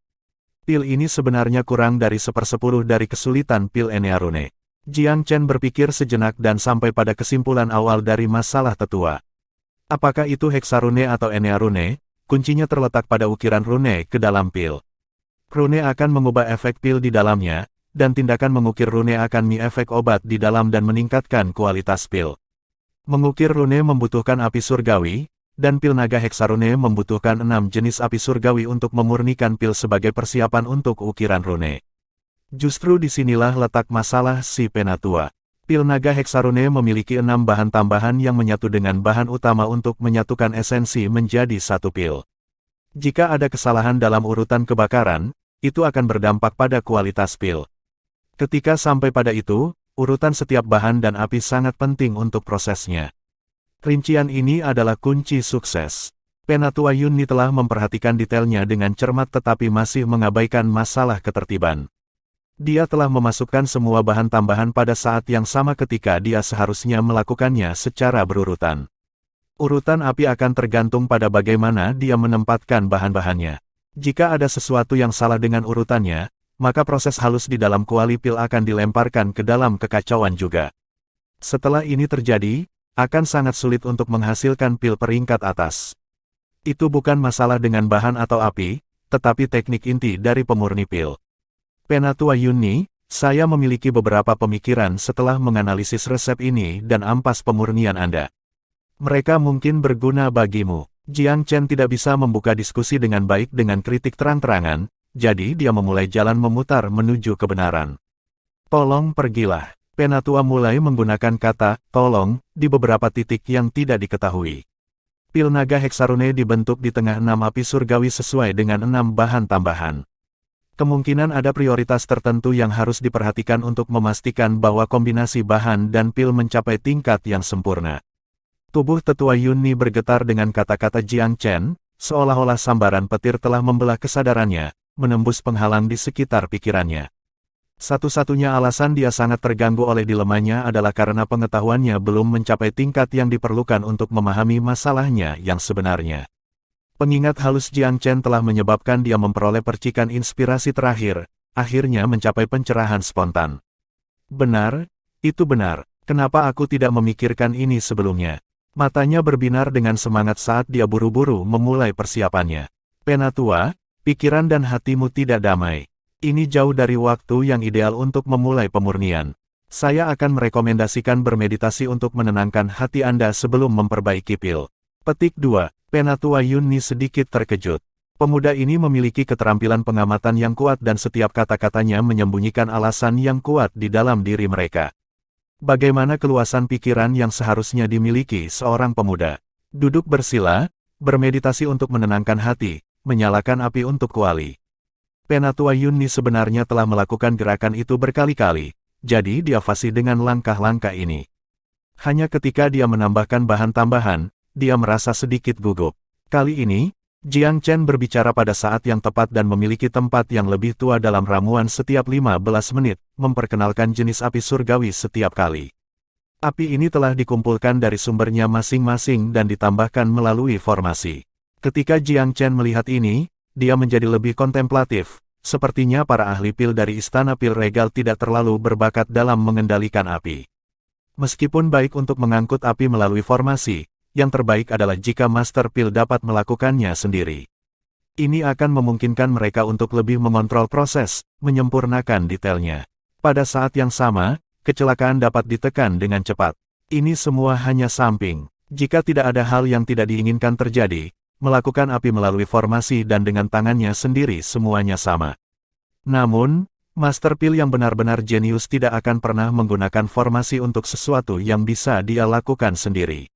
Pil ini sebenarnya kurang dari 1/10 dari kesulitan pil Enea Rune. Jiang Chen berpikir sejenak dan sampai pada kesimpulan awal dari masalah tetua. Apakah itu Hexarune atau Enea Rune? Kuncinya terletak pada ukiran rune ke dalam pil. Rune akan mengubah efek pil di dalamnya, dan tindakan mengukir rune akan efek obat di dalam dan meningkatkan kualitas pil. Mengukir rune membutuhkan api surgawi, dan pil naga Hexarune membutuhkan 6 jenis api surgawi untuk memurnikan pil sebagai persiapan untuk ukiran rune. Justru disinilah letak masalah si penatua. Pil naga Hexarune memiliki 6 bahan tambahan yang menyatu dengan bahan utama untuk menyatukan esensi menjadi satu pil. Jika ada kesalahan dalam urutan kebakaran, itu akan berdampak pada kualitas pil. Ketika sampai pada itu, urutan setiap bahan dan api sangat penting untuk prosesnya. Rincian ini adalah kunci sukses. Penatua Yunni telah memperhatikan detailnya dengan cermat tetapi masih mengabaikan masalah ketertiban. Dia telah memasukkan semua bahan tambahan pada saat yang sama ketika dia seharusnya melakukannya secara berurutan. Urutan api akan tergantung pada bagaimana dia menempatkan bahan-bahannya. Jika ada sesuatu yang salah dengan urutannya, maka proses halus di dalam kuali pil akan dilemparkan ke dalam kekacauan juga. Setelah ini terjadi, akan sangat sulit untuk menghasilkan pil peringkat atas. Itu bukan masalah dengan bahan atau api, tetapi teknik inti dari pemurni pil. Penatua Yunni, saya memiliki beberapa pemikiran setelah menganalisis resep ini dan ampas pemurnian Anda. Mereka mungkin berguna bagimu. Jiang Chen tidak bisa membuka diskusi dengan baik dengan kritik terang-terangan, jadi dia memulai jalan memutar menuju kebenaran. Tolong pergilah. Penatua mulai menggunakan kata "tolong" di beberapa titik yang tidak diketahui. Pil naga Hexarune dibentuk di tengah 6 api surgawi sesuai dengan 6 bahan tambahan. Kemungkinan ada prioritas tertentu yang harus diperhatikan untuk memastikan bahwa kombinasi bahan dan pil mencapai tingkat yang sempurna. Tubuh tetua Yunni bergetar dengan kata-kata Jiang Chen, seolah-olah sambaran petir telah membelah kesadarannya, menembus penghalang di sekitar pikirannya. Satu-satunya alasan dia sangat terganggu oleh dilemanya adalah karena pengetahuannya belum mencapai tingkat yang diperlukan untuk memahami masalahnya yang sebenarnya. Pengingat halus Jiang Chen telah menyebabkan dia memperoleh percikan inspirasi terakhir, akhirnya mencapai pencerahan spontan. Benar, itu benar, kenapa aku tidak memikirkan ini sebelumnya? Matanya berbinar dengan semangat saat dia buru-buru memulai persiapannya. Penatua, pikiran dan hatimu tidak damai. Ini jauh dari waktu yang ideal untuk memulai pemurnian. Saya akan merekomendasikan bermeditasi untuk menenangkan hati Anda sebelum memperbaiki pil. Petik 2. Penatua Yunni sedikit terkejut. Pemuda ini memiliki keterampilan pengamatan yang kuat dan setiap kata-katanya menyembunyikan alasan yang kuat di dalam diri mereka. Bagaimana keluasan pikiran yang seharusnya dimiliki seorang pemuda? Duduk bersila, bermeditasi untuk menenangkan hati, menyalakan api untuk kuali. Penatua Yunni sebenarnya telah melakukan gerakan itu berkali-kali, jadi dia fasih dengan langkah-langkah ini. Hanya ketika dia menambahkan bahan tambahan, dia merasa sedikit gugup. Kali ini, Jiang Chen berbicara pada saat yang tepat dan memiliki tempat yang lebih tua dalam ramuan setiap 15 menit, memperkenalkan jenis api surgawi setiap kali. Api ini telah dikumpulkan dari sumbernya masing-masing dan ditambahkan melalui formasi. Ketika Jiang Chen melihat ini, dia menjadi lebih kontemplatif. Sepertinya para ahli pil dari Istana Pil Regal tidak terlalu berbakat dalam mengendalikan api. Meskipun baik untuk mengangkut api melalui formasi, yang terbaik adalah jika Master Pil dapat melakukannya sendiri. Ini akan memungkinkan mereka untuk lebih mengontrol proses, menyempurnakan detailnya. Pada saat yang sama, kecelakaan dapat ditekan dengan cepat. Ini semua hanya samping. Jika tidak ada hal yang tidak diinginkan terjadi, melakukan api melalui formasi dan dengan tangannya sendiri semuanya sama. Namun, Master Pil yang benar-benar jenius tidak akan pernah menggunakan formasi untuk sesuatu yang bisa dia lakukan sendiri.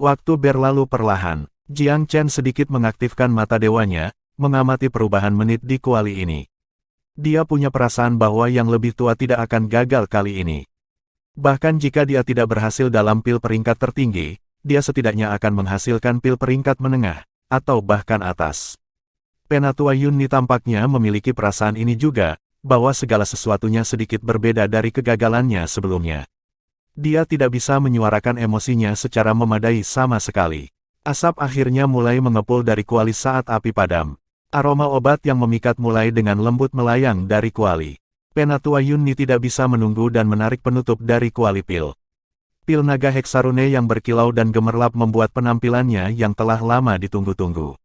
Waktu berlalu perlahan. Jiang Chen sedikit mengaktifkan mata dewanya, mengamati perubahan menit di kuali ini. Dia punya perasaan bahwa yang lebih tua tidak akan gagal kali ini. Bahkan jika dia tidak berhasil dalam pil peringkat tertinggi, dia setidaknya akan menghasilkan pil peringkat menengah, atau bahkan atas. Penatua Yunni tampaknya memiliki perasaan ini juga, bahwa segala sesuatunya sedikit berbeda dari kegagalannya sebelumnya. Dia tidak bisa menyuarakan emosinya secara memadai sama sekali. Asap akhirnya mulai mengepul dari kuali saat api padam. Aroma obat yang memikat mulai dengan lembut melayang dari kuali. Penatua Yunni tidak bisa menunggu dan menarik penutup dari kuali pil. Pil naga heksarune yang berkilau dan gemerlap membuat penampilannya yang telah lama ditunggu-tunggu.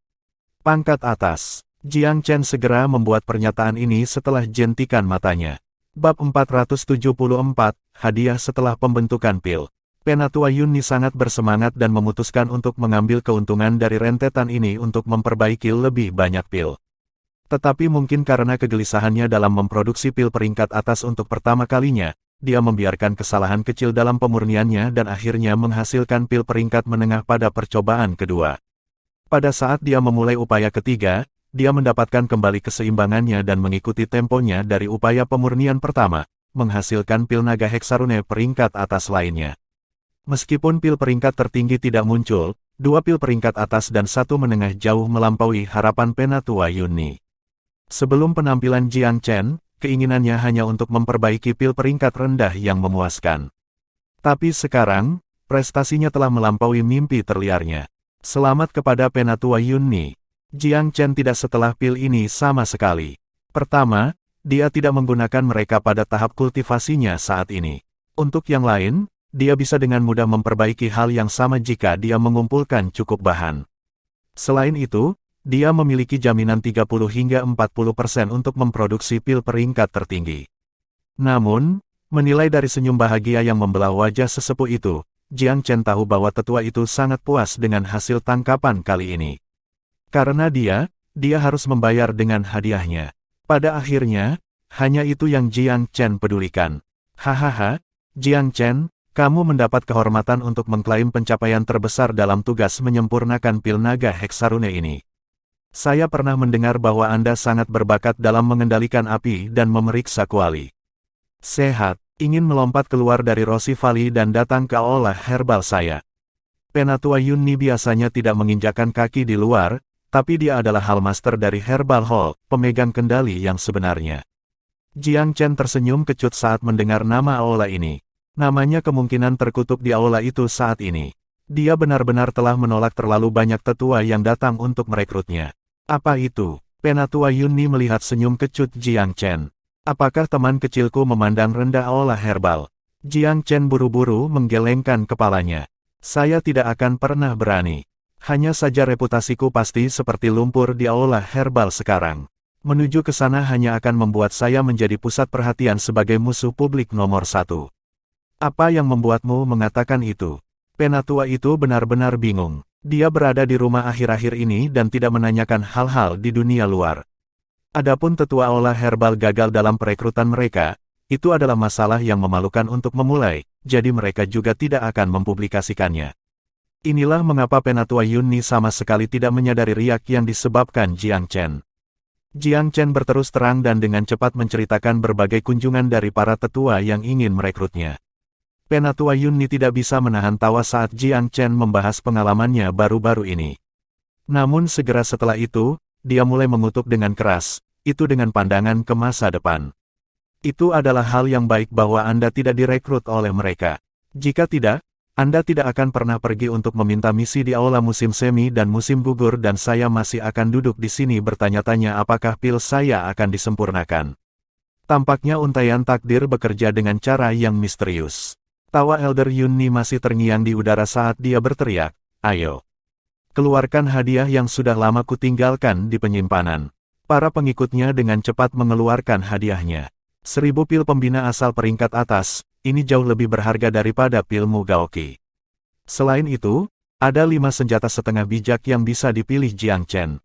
Pangkat atas. Jiang Chen segera membuat pernyataan ini setelah jentikan matanya. Bab 474, Hadiah setelah pembentukan pil. Penatua Yunni sangat bersemangat dan memutuskan untuk mengambil keuntungan dari rentetan ini untuk memperbaiki lebih banyak pil. Tetapi mungkin karena kegelisahannya dalam memproduksi pil peringkat atas untuk pertama kalinya, dia membiarkan kesalahan kecil dalam pemurniannya dan akhirnya menghasilkan pil peringkat menengah pada percobaan kedua. Pada saat dia memulai upaya ketiga, dia mendapatkan kembali keseimbangannya dan mengikuti temponya dari upaya pemurnian pertama, menghasilkan pil naga heksarune peringkat atas lainnya. Meskipun pil peringkat tertinggi tidak muncul, 2 pil peringkat atas dan 1 menengah jauh melampaui harapan Penatua Yunni. Sebelum penampilan Jiang Chen, keinginannya hanya untuk memperbaiki pil peringkat rendah yang memuaskan. Tapi sekarang, prestasinya telah melampaui mimpi terliarnya. Selamat kepada Penatua Yunni. Jiang Chen tidak setelah pil ini sama sekali. Pertama, dia tidak menggunakan mereka pada tahap kultivasinya saat ini. Untuk yang lain, dia bisa dengan mudah memperbaiki hal yang sama jika dia mengumpulkan cukup bahan. Selain itu, dia memiliki jaminan 30 hingga 40% untuk memproduksi pil peringkat tertinggi. Namun, menilai dari senyum bahagia yang membelah wajah sesepuh itu, Jiang Chen tahu bahwa tetua itu sangat puas dengan hasil tangkapan kali ini. Karena dia harus membayar dengan hadiahnya. Pada akhirnya, hanya itu yang Jiang Chen pedulikan. Hahaha, Jiang Chen, kamu mendapat kehormatan untuk mengklaim pencapaian terbesar dalam tugas menyempurnakan pil naga heksarune ini. Saya pernah mendengar bahwa Anda sangat berbakat dalam mengendalikan api dan memeriksa kuali. Sehat, ingin melompat keluar dari Rossi Valley dan datang ke aula herbal saya. Penatua Yunni biasanya tidak menginjakan kaki di luar, tapi dia adalah Hallmaster dari Herbal Hall, pemegang kendali yang sebenarnya. Jiang Chen tersenyum kecut saat mendengar nama aula ini. Namanya kemungkinan terkutuk di aula itu saat ini. Dia benar-benar telah menolak terlalu banyak tetua yang datang untuk merekrutnya. Apa itu? Penatua Yunni melihat senyum kecut Jiang Chen. Apakah teman kecilku memandang rendah aula herbal? Jiang Chen buru-buru menggelengkan kepalanya. Saya tidak akan pernah berani. Hanya saja reputasiku pasti seperti lumpur di aula herbal sekarang. Menuju ke sana hanya akan membuat saya menjadi pusat perhatian sebagai musuh publik nomor 1. Apa yang membuatmu mengatakan itu? Penatua itu benar-benar bingung. Dia berada di rumah akhir-akhir ini dan tidak menanyakan hal-hal di dunia luar. Adapun tetua aula herbal gagal dalam perekrutan mereka, itu adalah masalah yang memalukan untuk memulai, jadi mereka juga tidak akan mempublikasikannya. Inilah mengapa Penatua Yunni sama sekali tidak menyadari riak yang disebabkan Jiang Chen. Jiang Chen berterus terang dan dengan cepat menceritakan berbagai kunjungan dari para tetua yang ingin merekrutnya. Penatua Yunni tidak bisa menahan tawa saat Jiang Chen membahas pengalamannya baru-baru ini. Namun segera setelah itu, dia mulai mengutuk dengan keras, itu dengan pandangan ke masa depan. Itu adalah hal yang baik bahwa Anda tidak direkrut oleh mereka. Jika tidak, Anda tidak akan pernah pergi untuk meminta misi di aula musim semi dan musim gugur dan saya masih akan duduk di sini bertanya-tanya apakah pil saya akan disempurnakan. Tampaknya untaian takdir bekerja dengan cara yang misterius. Tawa Elder Yunni masih terngiang di udara saat dia berteriak, ayo. Keluarkan hadiah yang sudah lama kutinggalkan di penyimpanan. Para pengikutnya dengan cepat mengeluarkan hadiahnya. 1000 pil pembina asal peringkat atas, ini jauh lebih berharga daripada pil Mugaoki. Selain itu, ada 5 senjata setengah bijak yang bisa dipilih Jiang Chen.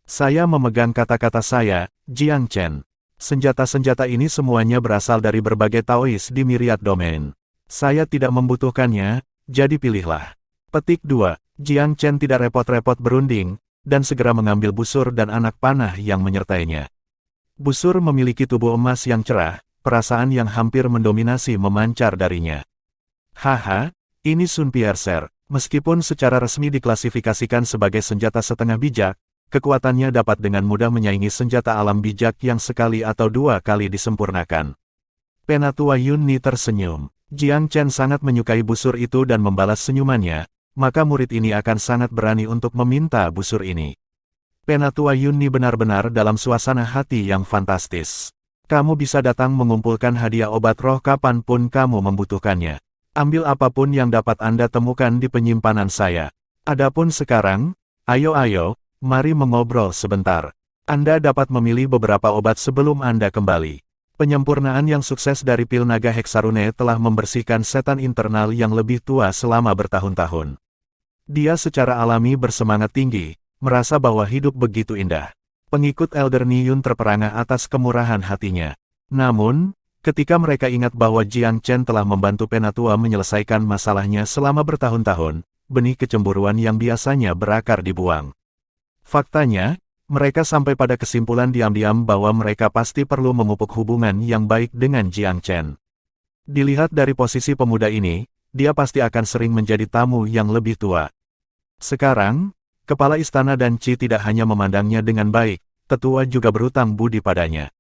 Saya memegang kata-kata saya, Jiang Chen. Senjata-senjata ini semuanya berasal dari berbagai Taois di myriad domain. Saya tidak membutuhkannya, jadi pilihlah. Petik 2. Jiang Chen tidak repot-repot berunding, dan segera mengambil busur dan anak panah yang menyertainya. Busur memiliki tubuh emas yang cerah, perasaan yang hampir mendominasi memancar darinya. Haha, ini Sun Piercer. Meskipun secara resmi diklasifikasikan sebagai senjata setengah bijak, kekuatannya dapat dengan mudah menyaingi senjata alam bijak yang sekali atau 2 kali disempurnakan. Penatua Yunni tersenyum. Jiang Chen sangat menyukai busur itu dan membalas senyumannya, maka murid ini akan sangat berani untuk meminta busur ini. Penatua Yunni benar-benar dalam suasana hati yang fantastis. Kamu bisa datang mengumpulkan hadiah obat roh kapanpun kamu membutuhkannya. Ambil apapun yang dapat Anda temukan di penyimpanan saya. Adapun sekarang, ayo, mari mengobrol sebentar. Anda dapat memilih beberapa obat sebelum Anda kembali. Penyempurnaan yang sukses dari pil naga Heksarune telah membersihkan setan internal yang lebih tua selama bertahun-tahun. Dia secara alami bersemangat tinggi, merasa bahwa hidup begitu indah. Pengikut Elder Niyun terperangah atas kemurahan hatinya. Namun, ketika mereka ingat bahwa Jiang Chen telah membantu Penatua menyelesaikan masalahnya selama bertahun-tahun, benih kecemburuan yang biasanya berakar dibuang. Faktanya, mereka sampai pada kesimpulan diam-diam bahwa mereka pasti perlu memupuk hubungan yang baik dengan Jiang Chen. Dilihat dari posisi pemuda ini, dia pasti akan sering menjadi tamu yang lebih tua. Sekarang, Kepala Istana dan Qi tidak hanya memandangnya dengan baik, tetua juga berutang budi padanya.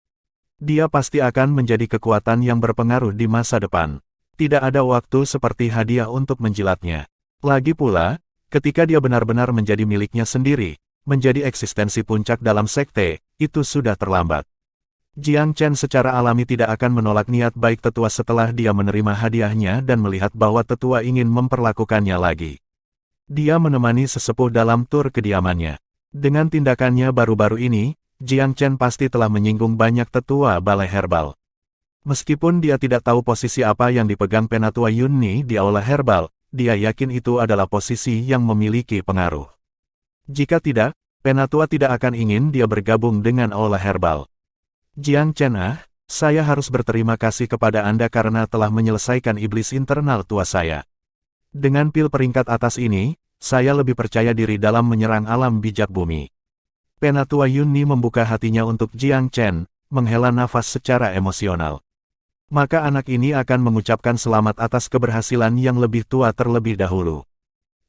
Dia pasti akan menjadi kekuatan yang berpengaruh di masa depan. Tidak ada waktu seperti hadiah untuk menjilatnya. Lagi pula, ketika dia benar-benar menjadi miliknya sendiri, menjadi eksistensi puncak dalam sekte, itu sudah terlambat. Jiang Chen secara alami tidak akan menolak niat baik tetua setelah dia menerima hadiahnya dan melihat bahwa tetua ingin memperlakukannya lagi. Dia menemani sesepuh dalam tur kediamannya. Dengan tindakannya baru-baru ini, Jiang Chen pasti telah menyinggung banyak tetua balai herbal. Meskipun dia tidak tahu posisi apa yang dipegang Penatua Yunni di aula herbal, dia yakin itu adalah posisi yang memiliki pengaruh. Jika tidak, Penatua tidak akan ingin dia bergabung dengan aula herbal. Jiang Chen, saya harus berterima kasih kepada Anda karena telah menyelesaikan iblis internal tua saya. Dengan pil peringkat atas ini, saya lebih percaya diri dalam menyerang alam bijak bumi. Penatua Yunni membuka hatinya untuk Jiang Chen, menghela nafas secara emosional. Maka anak ini akan mengucapkan selamat atas keberhasilan yang lebih tua terlebih dahulu.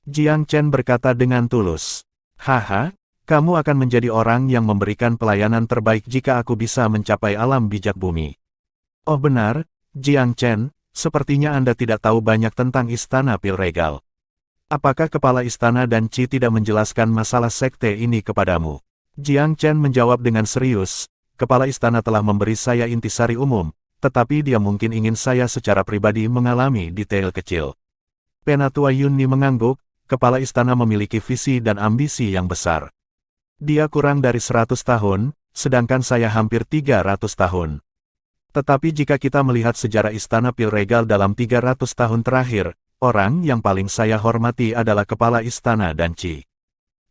Jiang Chen berkata dengan tulus, "Haha, kamu akan menjadi orang yang memberikan pelayanan terbaik jika aku bisa mencapai alam bijak bumi." Oh benar, Jiang Chen, sepertinya Anda tidak tahu banyak tentang Istana Pil Regal. Apakah Kepala Istana dan Qi tidak menjelaskan masalah sekte ini kepadamu? Jiang Chen menjawab dengan serius, Kepala Istana telah memberi saya intisari umum, tetapi dia mungkin ingin saya secara pribadi mengalami detail kecil. Penatua Yunni mengangguk, Kepala Istana memiliki visi dan ambisi yang besar. Dia kurang dari 100 tahun, sedangkan saya hampir 300 tahun. Tetapi jika kita melihat sejarah Istana Pil Regal dalam 300 tahun terakhir, orang yang paling saya hormati adalah Kepala Istana dan Qi.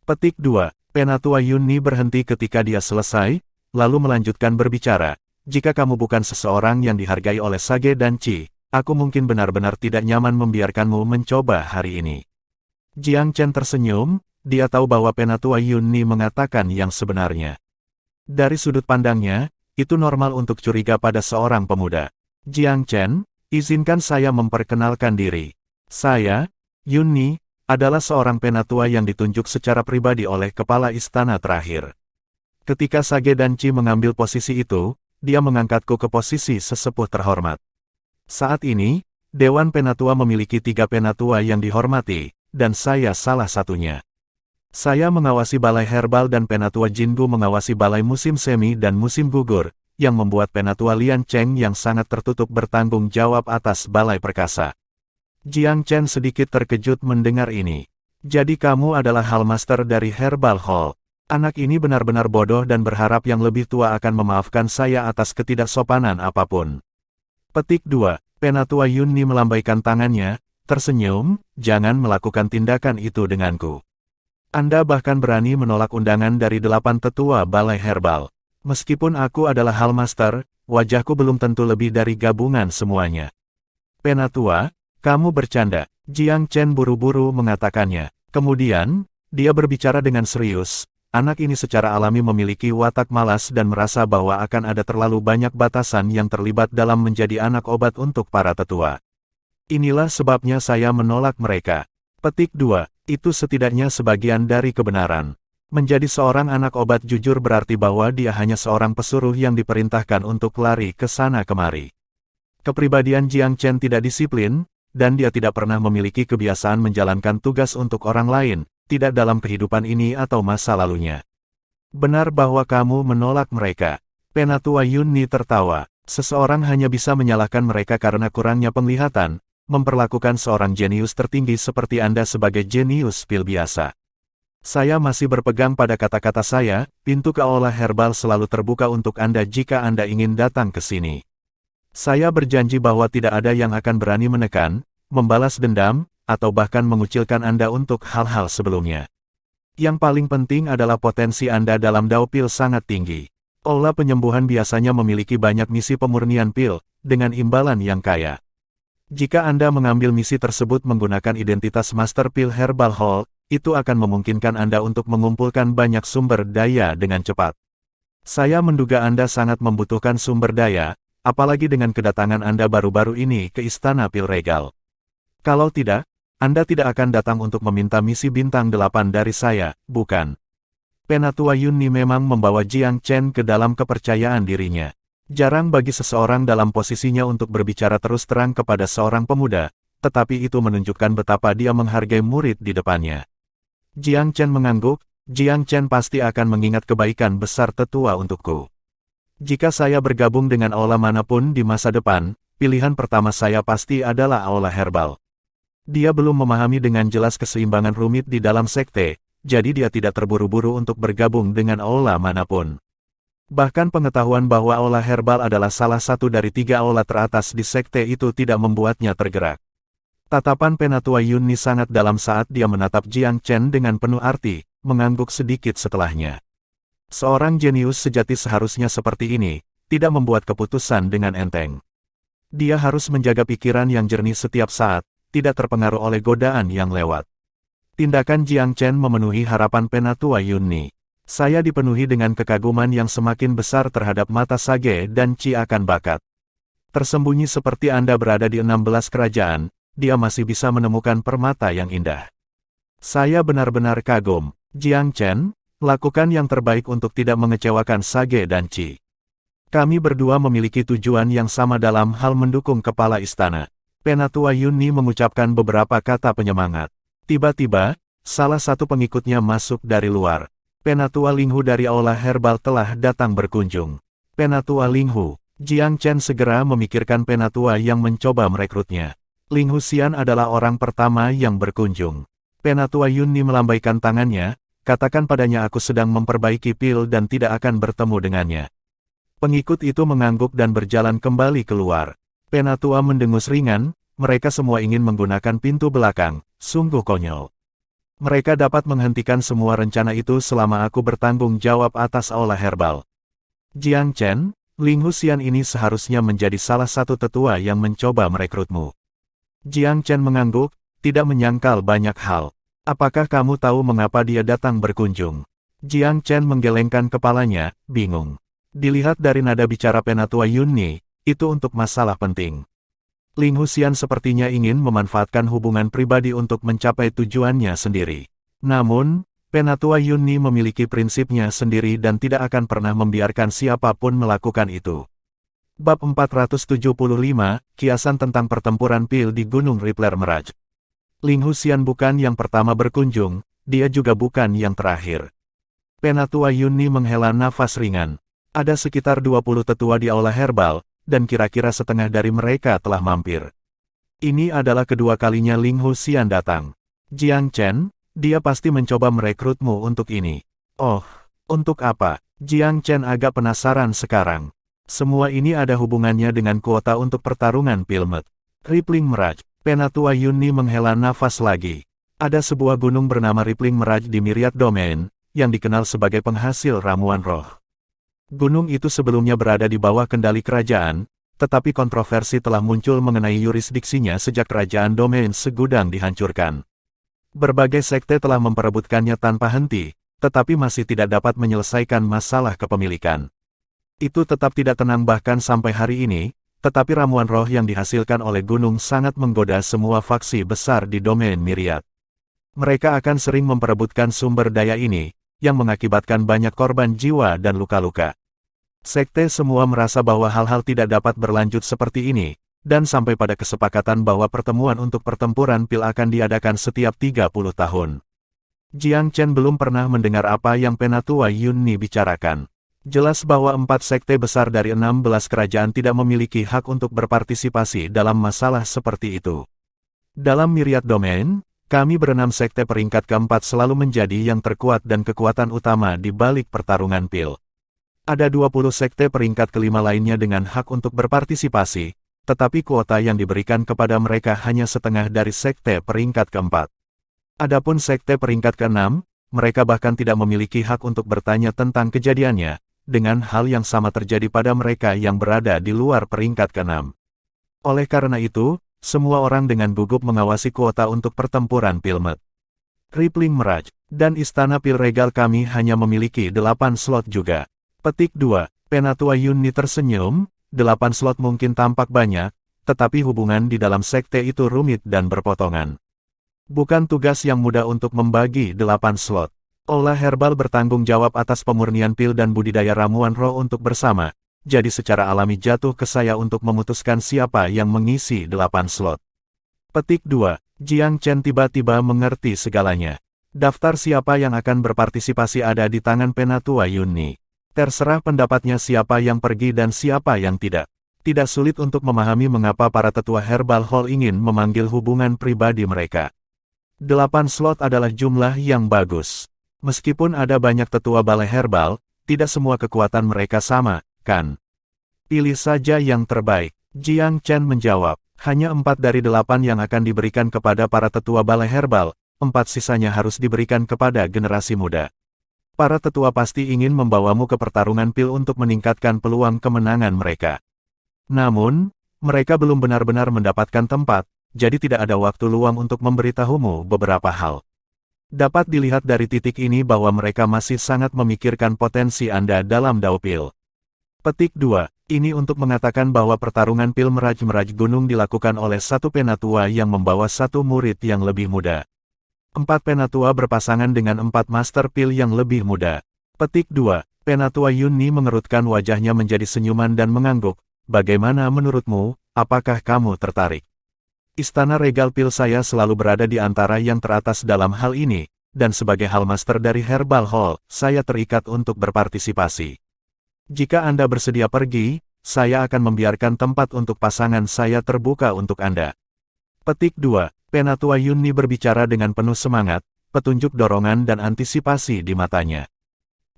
Petik 2. Penatua Yunni berhenti ketika dia selesai, lalu melanjutkan berbicara, jika kamu bukan seseorang yang dihargai oleh Sage dan Qi, aku mungkin benar-benar tidak nyaman membiarkanmu mencoba hari ini. Jiang Chen tersenyum, dia tahu bahwa Penatua Yunni mengatakan yang sebenarnya. Dari sudut pandangnya, itu normal untuk curiga pada seorang pemuda. Jiang Chen, izinkan saya memperkenalkan diri. Saya, Yunni, adalah seorang penatua yang ditunjuk secara pribadi oleh Kepala Istana terakhir. Ketika Sage dan Qi mengambil posisi itu, dia mengangkatku ke posisi sesepuh terhormat. Saat ini, Dewan Penatua memiliki 3 penatua yang dihormati, dan saya salah satunya. Saya mengawasi balai herbal dan Penatua Jingu mengawasi balai musim semi dan musim gugur, yang membuat Penatua Lian Cheng yang sangat tertutup bertanggung jawab atas balai perkasa. Jiang Chen sedikit terkejut mendengar ini. Jadi kamu adalah Hallmaster dari Herbal Hall. Anak ini benar-benar bodoh dan berharap yang lebih tua akan memaafkan saya atas ketidaksopanan apapun. Petik 2. Penatua Yunni melambaikan tangannya, tersenyum, jangan melakukan tindakan itu denganku. Anda bahkan berani menolak undangan dari 8 tetua balai herbal. Meskipun aku adalah Hallmaster, wajahku belum tentu lebih dari gabungan semuanya. Penatua, kamu bercanda, Jiang Chen buru-buru mengatakannya. Kemudian, dia berbicara dengan serius, anak ini secara alami memiliki watak malas dan merasa bahwa akan ada terlalu banyak batasan yang terlibat dalam menjadi anak obat untuk para tetua. Inilah sebabnya saya menolak mereka. Petik 2, itu setidaknya sebagian dari kebenaran. Menjadi seorang anak obat jujur berarti bahwa dia hanya seorang pesuruh yang diperintahkan untuk lari ke sana kemari. Kepribadian Jiang Chen tidak disiplin, dan dia tidak pernah memiliki kebiasaan menjalankan tugas untuk orang lain, tidak dalam kehidupan ini atau masa lalunya. Benar bahwa kamu menolak mereka. Penatua Yunni tertawa. Seseorang hanya bisa menyalahkan mereka karena kurangnya penglihatan, memperlakukan seorang jenius tertinggi seperti Anda sebagai jenius pil biasa. Saya masih berpegang pada kata-kata saya, pintu ke aula herbal selalu terbuka untuk Anda jika Anda ingin datang ke sini. Saya berjanji bahwa tidak ada yang akan berani menekan, membalas dendam, atau bahkan mengucilkan Anda untuk hal-hal sebelumnya. Yang paling penting adalah potensi Anda dalam Dao Pil sangat tinggi. Aula penyembuhan biasanya memiliki banyak misi pemurnian pil, dengan imbalan yang kaya. Jika Anda mengambil misi tersebut menggunakan identitas Master Pil Herbal Hall, itu akan memungkinkan Anda untuk mengumpulkan banyak sumber daya dengan cepat. Saya menduga Anda sangat membutuhkan sumber daya, apalagi dengan kedatangan Anda baru-baru ini ke Istana Pil Regal. Kalau tidak, Anda tidak akan datang untuk meminta misi bintang 8 dari saya, bukan? Penatua Yunni memang membawa Jiang Chen ke dalam kepercayaan dirinya. Jarang bagi seseorang dalam posisinya untuk berbicara terus terang kepada seorang pemuda, tetapi itu menunjukkan betapa dia menghargai murid di depannya. Jiang Chen mengangguk, Jiang Chen pasti akan mengingat kebaikan besar tetua untukku. Jika saya bergabung dengan aula manapun di masa depan, pilihan pertama saya pasti adalah aula herbal. Dia belum memahami dengan jelas keseimbangan rumit di dalam sekte, jadi dia tidak terburu-buru untuk bergabung dengan aula manapun. Bahkan pengetahuan bahwa aula herbal adalah salah satu dari 3 aula teratas di sekte itu tidak membuatnya tergerak. Tatapan Penatua Yunni sangat dalam saat dia menatap Jiang Chen dengan penuh arti, mengangguk sedikit setelahnya. Seorang jenius sejati seharusnya seperti ini, tidak membuat keputusan dengan enteng. Dia harus menjaga pikiran yang jernih setiap saat, tidak terpengaruh oleh godaan yang lewat. Tindakan Jiang Chen memenuhi harapan Penatua Yunni. Saya dipenuhi dengan kekaguman yang semakin besar terhadap mata Sage dan Qi akan bakat. Tersembunyi seperti Anda berada di 16 kerajaan, dia masih bisa menemukan permata yang indah. Saya benar-benar kagum. Jiang Chen, lakukan yang terbaik untuk tidak mengecewakan Sage dan Qi. Kami berdua memiliki tujuan yang sama dalam hal mendukung kepala istana. Penatua Yunni mengucapkan beberapa kata penyemangat. Tiba-tiba, salah satu pengikutnya masuk dari luar. Penatua Linghu dari aula herbal telah datang berkunjung. Penatua Linghu, Jiang Chen segera memikirkan penatua yang mencoba merekrutnya. Linghu Xian adalah orang pertama yang berkunjung. Penatua Yunni melambaikan tangannya, katakan padanya aku sedang memperbaiki pil dan tidak akan bertemu dengannya. Pengikut itu mengangguk dan berjalan kembali keluar. Penatua mendengus ringan, mereka semua ingin menggunakan pintu belakang. Sungguh konyol. Mereka dapat menghentikan semua rencana itu selama aku bertanggung jawab atas aula herbal. Jiang Chen, Linghu Xian ini seharusnya menjadi salah satu tetua yang mencoba merekrutmu. Jiang Chen mengangguk, tidak menyangkal banyak hal. Apakah kamu tahu mengapa dia datang berkunjung? Jiang Chen menggelengkan kepalanya, bingung. Dilihat dari nada bicara Penatua Yunni, itu untuk masalah penting. Linghu Xian sepertinya ingin memanfaatkan hubungan pribadi untuk mencapai tujuannya sendiri. Namun, Penatua Yunni memiliki prinsipnya sendiri dan tidak akan pernah membiarkan siapapun melakukan itu. Bab 475, Kiasan tentang pertempuran pil di Gunung Rippler Meraj. Linghu Xian bukan yang pertama berkunjung, dia juga bukan yang terakhir. Penatua Yunni menghela nafas ringan. Ada sekitar 20 tetua di aula herbal, dan kira-kira setengah dari mereka telah mampir. Ini adalah kedua kalinya Linghu Xian datang. Jiang Chen, dia pasti mencoba merekrutmu untuk ini. Oh, untuk apa? Jiang Chen agak penasaran sekarang. Semua ini ada hubungannya dengan kuota untuk pertarungan Pilmet. Rippling Meraj. Penatua Yunni menghela nafas lagi. Ada sebuah gunung bernama Rippling Meraj di Myriad Domain, yang dikenal sebagai penghasil ramuan roh. Gunung itu sebelumnya berada di bawah kendali kerajaan, tetapi kontroversi telah muncul mengenai yurisdiksinya sejak kerajaan Domain Segudang dihancurkan. Berbagai sekte telah memperebutkannya tanpa henti, tetapi masih tidak dapat menyelesaikan masalah kepemilikan. Itu tetap tidak tenang bahkan sampai hari ini, tetapi ramuan roh yang dihasilkan oleh gunung sangat menggoda semua faksi besar di Domain Myriad. Mereka akan sering memperebutkan sumber daya ini, yang mengakibatkan banyak korban jiwa dan luka-luka. Sekte semua merasa bahwa hal-hal tidak dapat berlanjut seperti ini, dan sampai pada kesepakatan bahwa pertemuan untuk pertempuran pil akan diadakan setiap 30 tahun. Jiang Chen belum pernah mendengar apa yang Penatua Yunni bicarakan. Jelas bahwa 4 sekte besar dari 16 kerajaan tidak memiliki hak untuk berpartisipasi dalam masalah seperti itu. Dalam Myriad Domain, kami berenam sekte peringkat keempat selalu menjadi yang terkuat dan kekuatan utama di balik pertarungan pil. Ada 20 sekte peringkat kelima lainnya dengan hak untuk berpartisipasi, tetapi kuota yang diberikan kepada mereka hanya setengah dari sekte peringkat keempat. Adapun sekte peringkat keenam, mereka bahkan tidak memiliki hak untuk bertanya tentang kejadiannya, dengan hal yang sama terjadi pada mereka yang berada di luar peringkat keenam. Oleh karena itu, semua orang dengan gugup mengawasi kuota untuk pertempuran Pilmet. Rippling Mirage, dan Istana Pil Regal kami hanya memiliki 8 slot juga. Petik 2, Penatua Yunni tersenyum, 8 slot mungkin tampak banyak, tetapi hubungan di dalam sekte itu rumit dan berpotongan. Bukan tugas yang mudah untuk membagi 8 slot. Olah Herbal bertanggung jawab atas pemurnian pil dan budidaya ramuan roh untuk bersama, jadi secara alami jatuh ke saya untuk memutuskan siapa yang mengisi 8 slot. Petik 2, Jiang Chen tiba-tiba mengerti segalanya. Daftar siapa yang akan berpartisipasi ada di tangan Penatua Yunni. Terserah pendapatnya siapa yang pergi dan siapa yang tidak. Tidak sulit untuk memahami mengapa para tetua Herbal Hall ingin memanggil hubungan pribadi mereka. 8 slot adalah jumlah yang bagus. Meskipun ada banyak tetua balai herbal, tidak semua kekuatan mereka sama, kan? Pilih saja yang terbaik. Jiang Chen menjawab, hanya 4 dari 8 yang akan diberikan kepada para tetua balai herbal, 4 sisanya harus diberikan kepada generasi muda. Para tetua pasti ingin membawamu ke pertarungan pil untuk meningkatkan peluang kemenangan mereka. Namun, mereka belum benar-benar mendapatkan tempat, jadi tidak ada waktu luang untuk memberitahumu beberapa hal. Dapat dilihat dari titik ini bahwa mereka masih sangat memikirkan potensi Anda dalam Dao Pil. Petik 2, ini untuk mengatakan bahwa pertarungan Pil Meraj Gunung dilakukan oleh satu penatua yang membawa satu murid yang lebih muda. 4 penatua berpasangan dengan 4 master Pil yang lebih muda. Petik 2, Penatua Yunni mengerutkan wajahnya menjadi senyuman dan mengangguk. Bagaimana menurutmu, apakah kamu tertarik? Istana Regal Pil saya selalu berada di antara yang teratas dalam hal ini, dan sebagai hal master dari Herbal Hall, saya terikat untuk berpartisipasi. Jika Anda bersedia pergi, saya akan membiarkan tempat untuk pasangan saya terbuka untuk Anda. Petik 2, Penatua Yunni berbicara dengan penuh semangat, petunjuk dorongan dan antisipasi di matanya.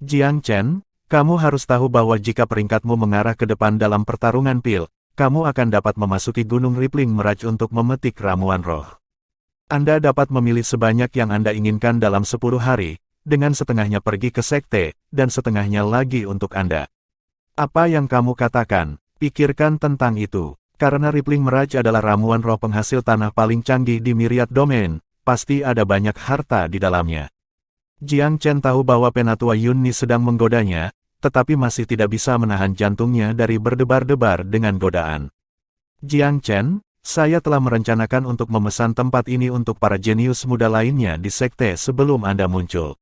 Jiang Chen, kamu harus tahu bahwa jika peringkatmu mengarah ke depan dalam pertarungan Pil, kamu akan dapat memasuki Gunung Rippling Mirage untuk memetik ramuan roh. Anda dapat memilih sebanyak yang Anda inginkan dalam 10 hari, dengan setengahnya pergi ke sekte, dan setengahnya lagi untuk Anda. Apa yang kamu katakan? Pikirkan tentang itu. Karena Rippling Mirage adalah ramuan roh penghasil tanah paling canggih di Myriad Domain, pasti ada banyak harta di dalamnya. Jiang Chen tahu bahwa Penatua Yunni sedang menggodanya, tetapi masih tidak bisa menahan jantungnya dari berdebar-debar dengan godaan. Jiang Chen, saya telah merencanakan untuk memesan tempat ini untuk para jenius muda lainnya di sekte sebelum Anda muncul.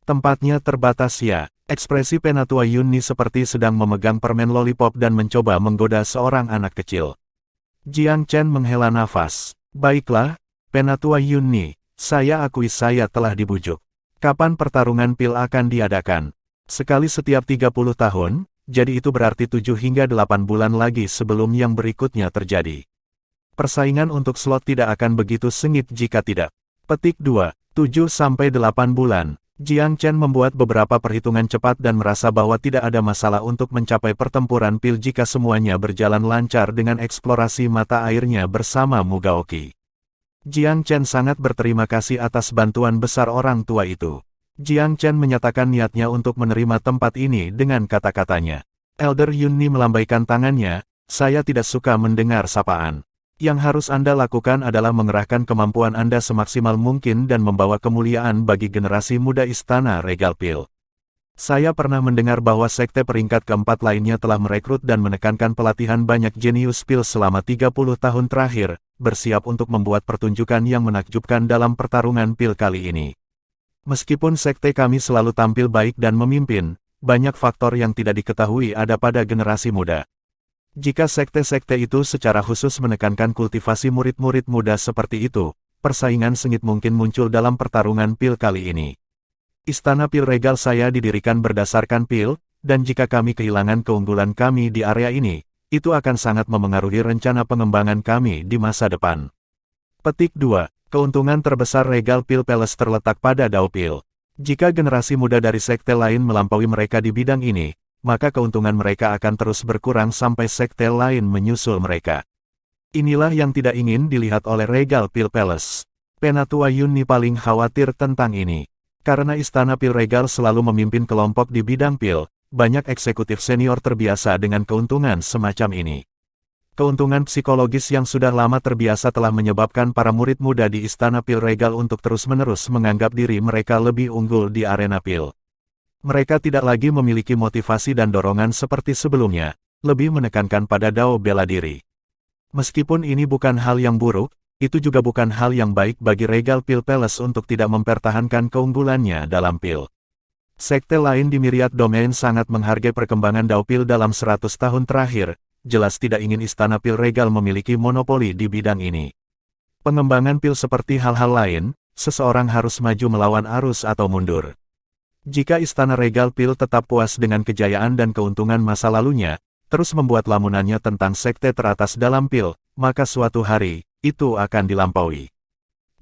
Tempatnya terbatas ya. Ekspresi Penatua Yunni seperti sedang memegang permen lollipop dan mencoba menggoda seorang anak kecil. Jiang Chen menghela nafas. Baiklah, Penatua Yunni, saya akui saya telah dibujuk. Kapan pertarungan Pil akan diadakan? Sekali setiap 30 tahun, jadi itu berarti 7 hingga 8 bulan lagi sebelum yang berikutnya terjadi. Persaingan untuk slot tidak akan begitu sengit jika tidak. Petik 2, 7-8 bulan. Jiang Chen membuat beberapa perhitungan cepat dan merasa bahwa tidak ada masalah untuk mencapai pertempuran Pil jika semuanya berjalan lancar dengan eksplorasi mata airnya bersama Mugaoki. Jiang Chen sangat berterima kasih atas bantuan besar orang tua itu. Jiang Chen menyatakan niatnya untuk menerima tempat ini dengan kata-katanya. Elder Yunni melambaikan tangannya, saya tidak suka mendengar sapaan. Yang harus Anda lakukan adalah mengerahkan kemampuan Anda semaksimal mungkin dan membawa kemuliaan bagi generasi muda Istana Regal Pil. Saya pernah mendengar bahwa sekte peringkat keempat lainnya telah merekrut dan menekankan pelatihan banyak jenius Pil selama 30 tahun terakhir, bersiap untuk membuat pertunjukan yang menakjubkan dalam pertarungan Pil kali ini. Meskipun sekte kami selalu tampil baik dan memimpin, banyak faktor yang tidak diketahui ada pada generasi muda. Jika sekte-sekte itu secara khusus menekankan kultivasi murid-murid muda seperti itu, persaingan sengit mungkin muncul dalam pertarungan pil kali ini. Istana pil regal saya didirikan berdasarkan pil, dan jika kami kehilangan keunggulan kami di area ini, itu akan sangat memengaruhi rencana pengembangan kami di masa depan. Petik 2. Keuntungan terbesar Regal Pil Palace terletak pada Dao Pil. Jika generasi muda dari sekte lain melampaui mereka di bidang ini, maka keuntungan mereka akan terus berkurang sampai sekte lain menyusul mereka. Inilah yang tidak ingin dilihat oleh Regal Pil Palace. Penatua Yunni paling khawatir tentang ini. Karena Istana Pil Regal selalu memimpin kelompok di bidang pil, banyak eksekutif senior terbiasa dengan keuntungan semacam ini. Keuntungan psikologis yang sudah lama terbiasa telah menyebabkan para murid muda di Istana Pil Regal untuk terus-menerus menganggap diri mereka lebih unggul di arena pil. Mereka tidak lagi memiliki motivasi dan dorongan seperti sebelumnya, lebih menekankan pada dao bela diri. Meskipun ini bukan hal yang buruk, itu juga bukan hal yang baik bagi Regal Pil Palace untuk tidak mempertahankan keunggulannya dalam pil. Sekte lain di myriad domain sangat menghargai perkembangan dao pil dalam 100 tahun terakhir, jelas tidak ingin Istana Pil Regal memiliki monopoli di bidang ini. Pengembangan pil seperti hal-hal lain, seseorang harus maju melawan arus atau mundur. Jika Istana Regal Pil tetap puas dengan kejayaan dan keuntungan masa lalunya, terus membuat lamunannya tentang sekte teratas dalam pil, maka suatu hari, itu akan dilampaui.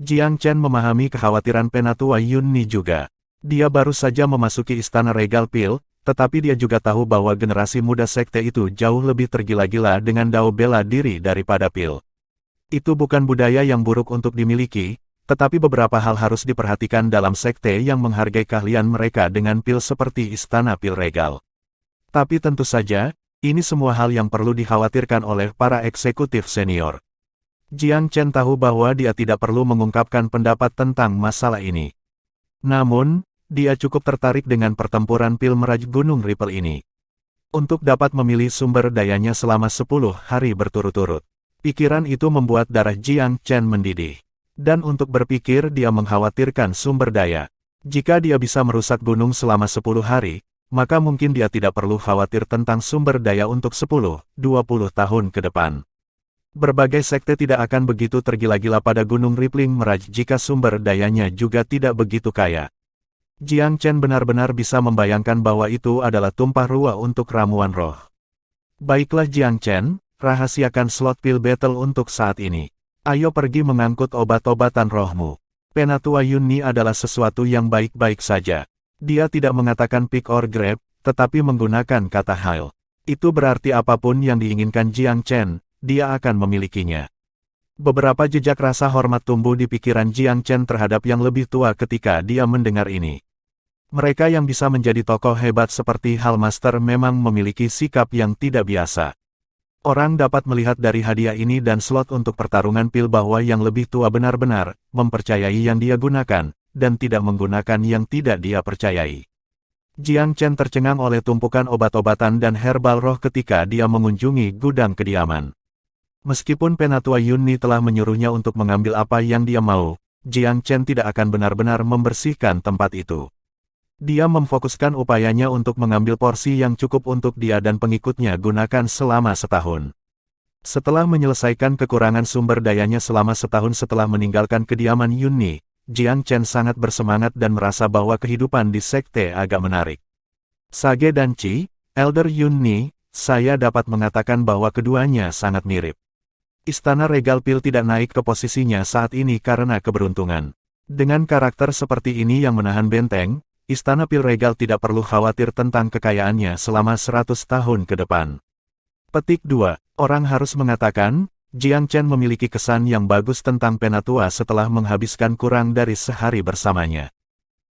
Jiang Chen memahami kekhawatiran Penatua Yunni juga. Dia baru saja memasuki Istana Regal Pil, tetapi dia juga tahu bahwa generasi muda sekte itu jauh lebih tergila-gila dengan dao bela diri daripada pil. Itu bukan budaya yang buruk untuk dimiliki, tetapi beberapa hal harus diperhatikan dalam sekte yang menghargai keahlian mereka dengan pil seperti Istana Pil Regal. Tapi tentu saja, ini semua hal yang perlu dikhawatirkan oleh para eksekutif senior. Jiang Chen tahu bahwa dia tidak perlu mengungkapkan pendapat tentang masalah ini. Namun, dia cukup tertarik dengan pertempuran pil meraj Gunung Ripple ini. Untuk dapat memilih sumber dayanya selama 10 hari berturut-turut. Pikiran itu membuat darah Jiang Chen mendidih. Dan untuk berpikir dia mengkhawatirkan sumber daya. Jika dia bisa merusak gunung selama 10 hari, maka mungkin dia tidak perlu khawatir tentang sumber daya untuk 10-20 tahun ke depan. Berbagai sekte tidak akan begitu tergila-gila pada Gunung Rippling Meraj jika sumber dayanya juga tidak begitu kaya. Jiang Chen benar-benar bisa membayangkan bahwa itu adalah tumpah ruah untuk ramuan roh. Baiklah Jiang Chen, rahasiakan slot pil battle untuk saat ini. Ayo pergi mengangkut obat-obatan rohmu. Penatua Yunni adalah sesuatu yang baik-baik saja. Dia tidak mengatakan pick or grab, tetapi menggunakan kata hail. Itu berarti apapun yang diinginkan Jiang Chen, dia akan memilikinya. Beberapa jejak rasa hormat tumbuh di pikiran Jiang Chen terhadap yang lebih tua ketika dia mendengar ini. Mereka yang bisa menjadi tokoh hebat seperti Hal Master memang memiliki sikap yang tidak biasa. Orang dapat melihat dari hadiah ini dan slot untuk pertarungan pil bahwa yang lebih tua benar-benar mempercayai yang dia gunakan, dan tidak menggunakan yang tidak dia percayai. Jiang Chen tercengang oleh tumpukan obat-obatan dan herbal roh ketika dia mengunjungi gudang kediaman. Meskipun Penatua Yunni telah menyuruhnya untuk mengambil apa yang dia mau, Jiang Chen tidak akan benar-benar membersihkan tempat itu. Dia memfokuskan upayanya untuk mengambil porsi yang cukup untuk dia dan pengikutnya gunakan selama setahun. Setelah menyelesaikan kekurangan sumber dayanya selama setahun setelah meninggalkan kediaman Yunni, Jiang Chen sangat bersemangat dan merasa bahwa kehidupan di sekte agak menarik. Sage dan Qi, Elder Yunni, saya dapat mengatakan bahwa keduanya sangat mirip. Istana Regal Pil tidak naik ke posisinya saat ini karena keberuntungan. Dengan karakter seperti ini yang menahan benteng, Istana Pil Regal tidak perlu khawatir tentang kekayaannya selama 100 tahun ke depan. Petik 2. Orang harus mengatakan, Jiang Chen memiliki kesan yang bagus tentang Penatua setelah menghabiskan kurang dari sehari bersamanya.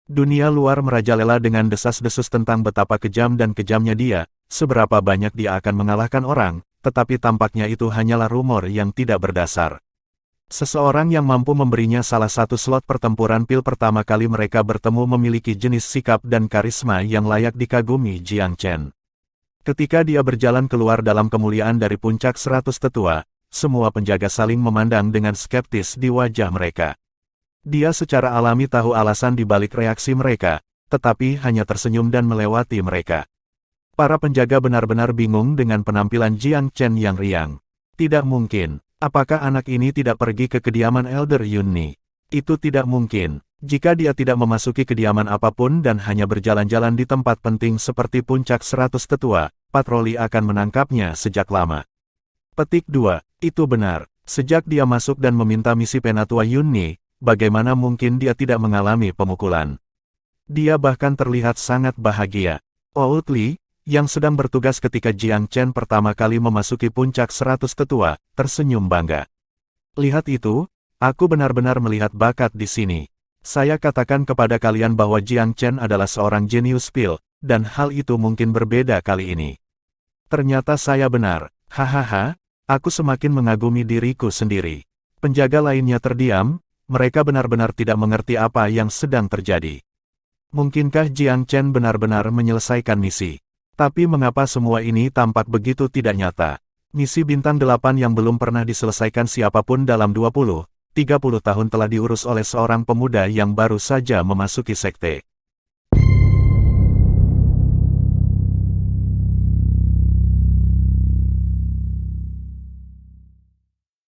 Dunia luar merajalela dengan desas-desus tentang betapa kejam dan kejamnya dia, seberapa banyak dia akan mengalahkan orang, tetapi tampaknya itu hanyalah rumor yang tidak berdasar. Seseorang yang mampu memberinya salah satu slot pertempuran pil pertama kali mereka bertemu memiliki jenis sikap dan karisma yang layak dikagumi Jiang Chen. Ketika dia berjalan keluar dalam kemuliaan dari puncak 100 tetua, semua penjaga saling memandang dengan skeptis di wajah mereka. Dia secara alami tahu alasan di balik reaksi mereka, tetapi hanya tersenyum dan melewati mereka. Para penjaga benar-benar bingung dengan penampilan Jiang Chen yang riang. Tidak mungkin. Apakah anak ini tidak pergi ke kediaman Elder Yunni? Itu tidak mungkin. Jika dia tidak memasuki kediaman apapun dan hanya berjalan-jalan di tempat penting seperti puncak 100 tetua, patroli akan menangkapnya sejak lama. Petik 2. Itu benar. Sejak dia masuk dan meminta misi Penatua Yunni, bagaimana mungkin dia tidak mengalami pemukulan? Dia bahkan terlihat sangat bahagia. Old Li, yang sedang bertugas ketika Jiang Chen pertama kali memasuki puncak 100 tetua, tersenyum bangga. Lihat itu, aku benar-benar melihat bakat di sini. Saya katakan kepada kalian bahwa Jiang Chen adalah seorang jenius pil, dan hal itu mungkin berbeda kali ini. Ternyata saya benar. Hahaha, aku semakin mengagumi diriku sendiri. Penjaga lainnya terdiam, mereka benar-benar tidak mengerti apa yang sedang terjadi. Mungkinkah Jiang Chen benar-benar menyelesaikan misi? Tapi mengapa semua ini tampak begitu tidak nyata? Misi bintang 8 yang belum pernah diselesaikan siapapun dalam 20-30 tahun telah diurus oleh seorang pemuda yang baru saja memasuki sekte.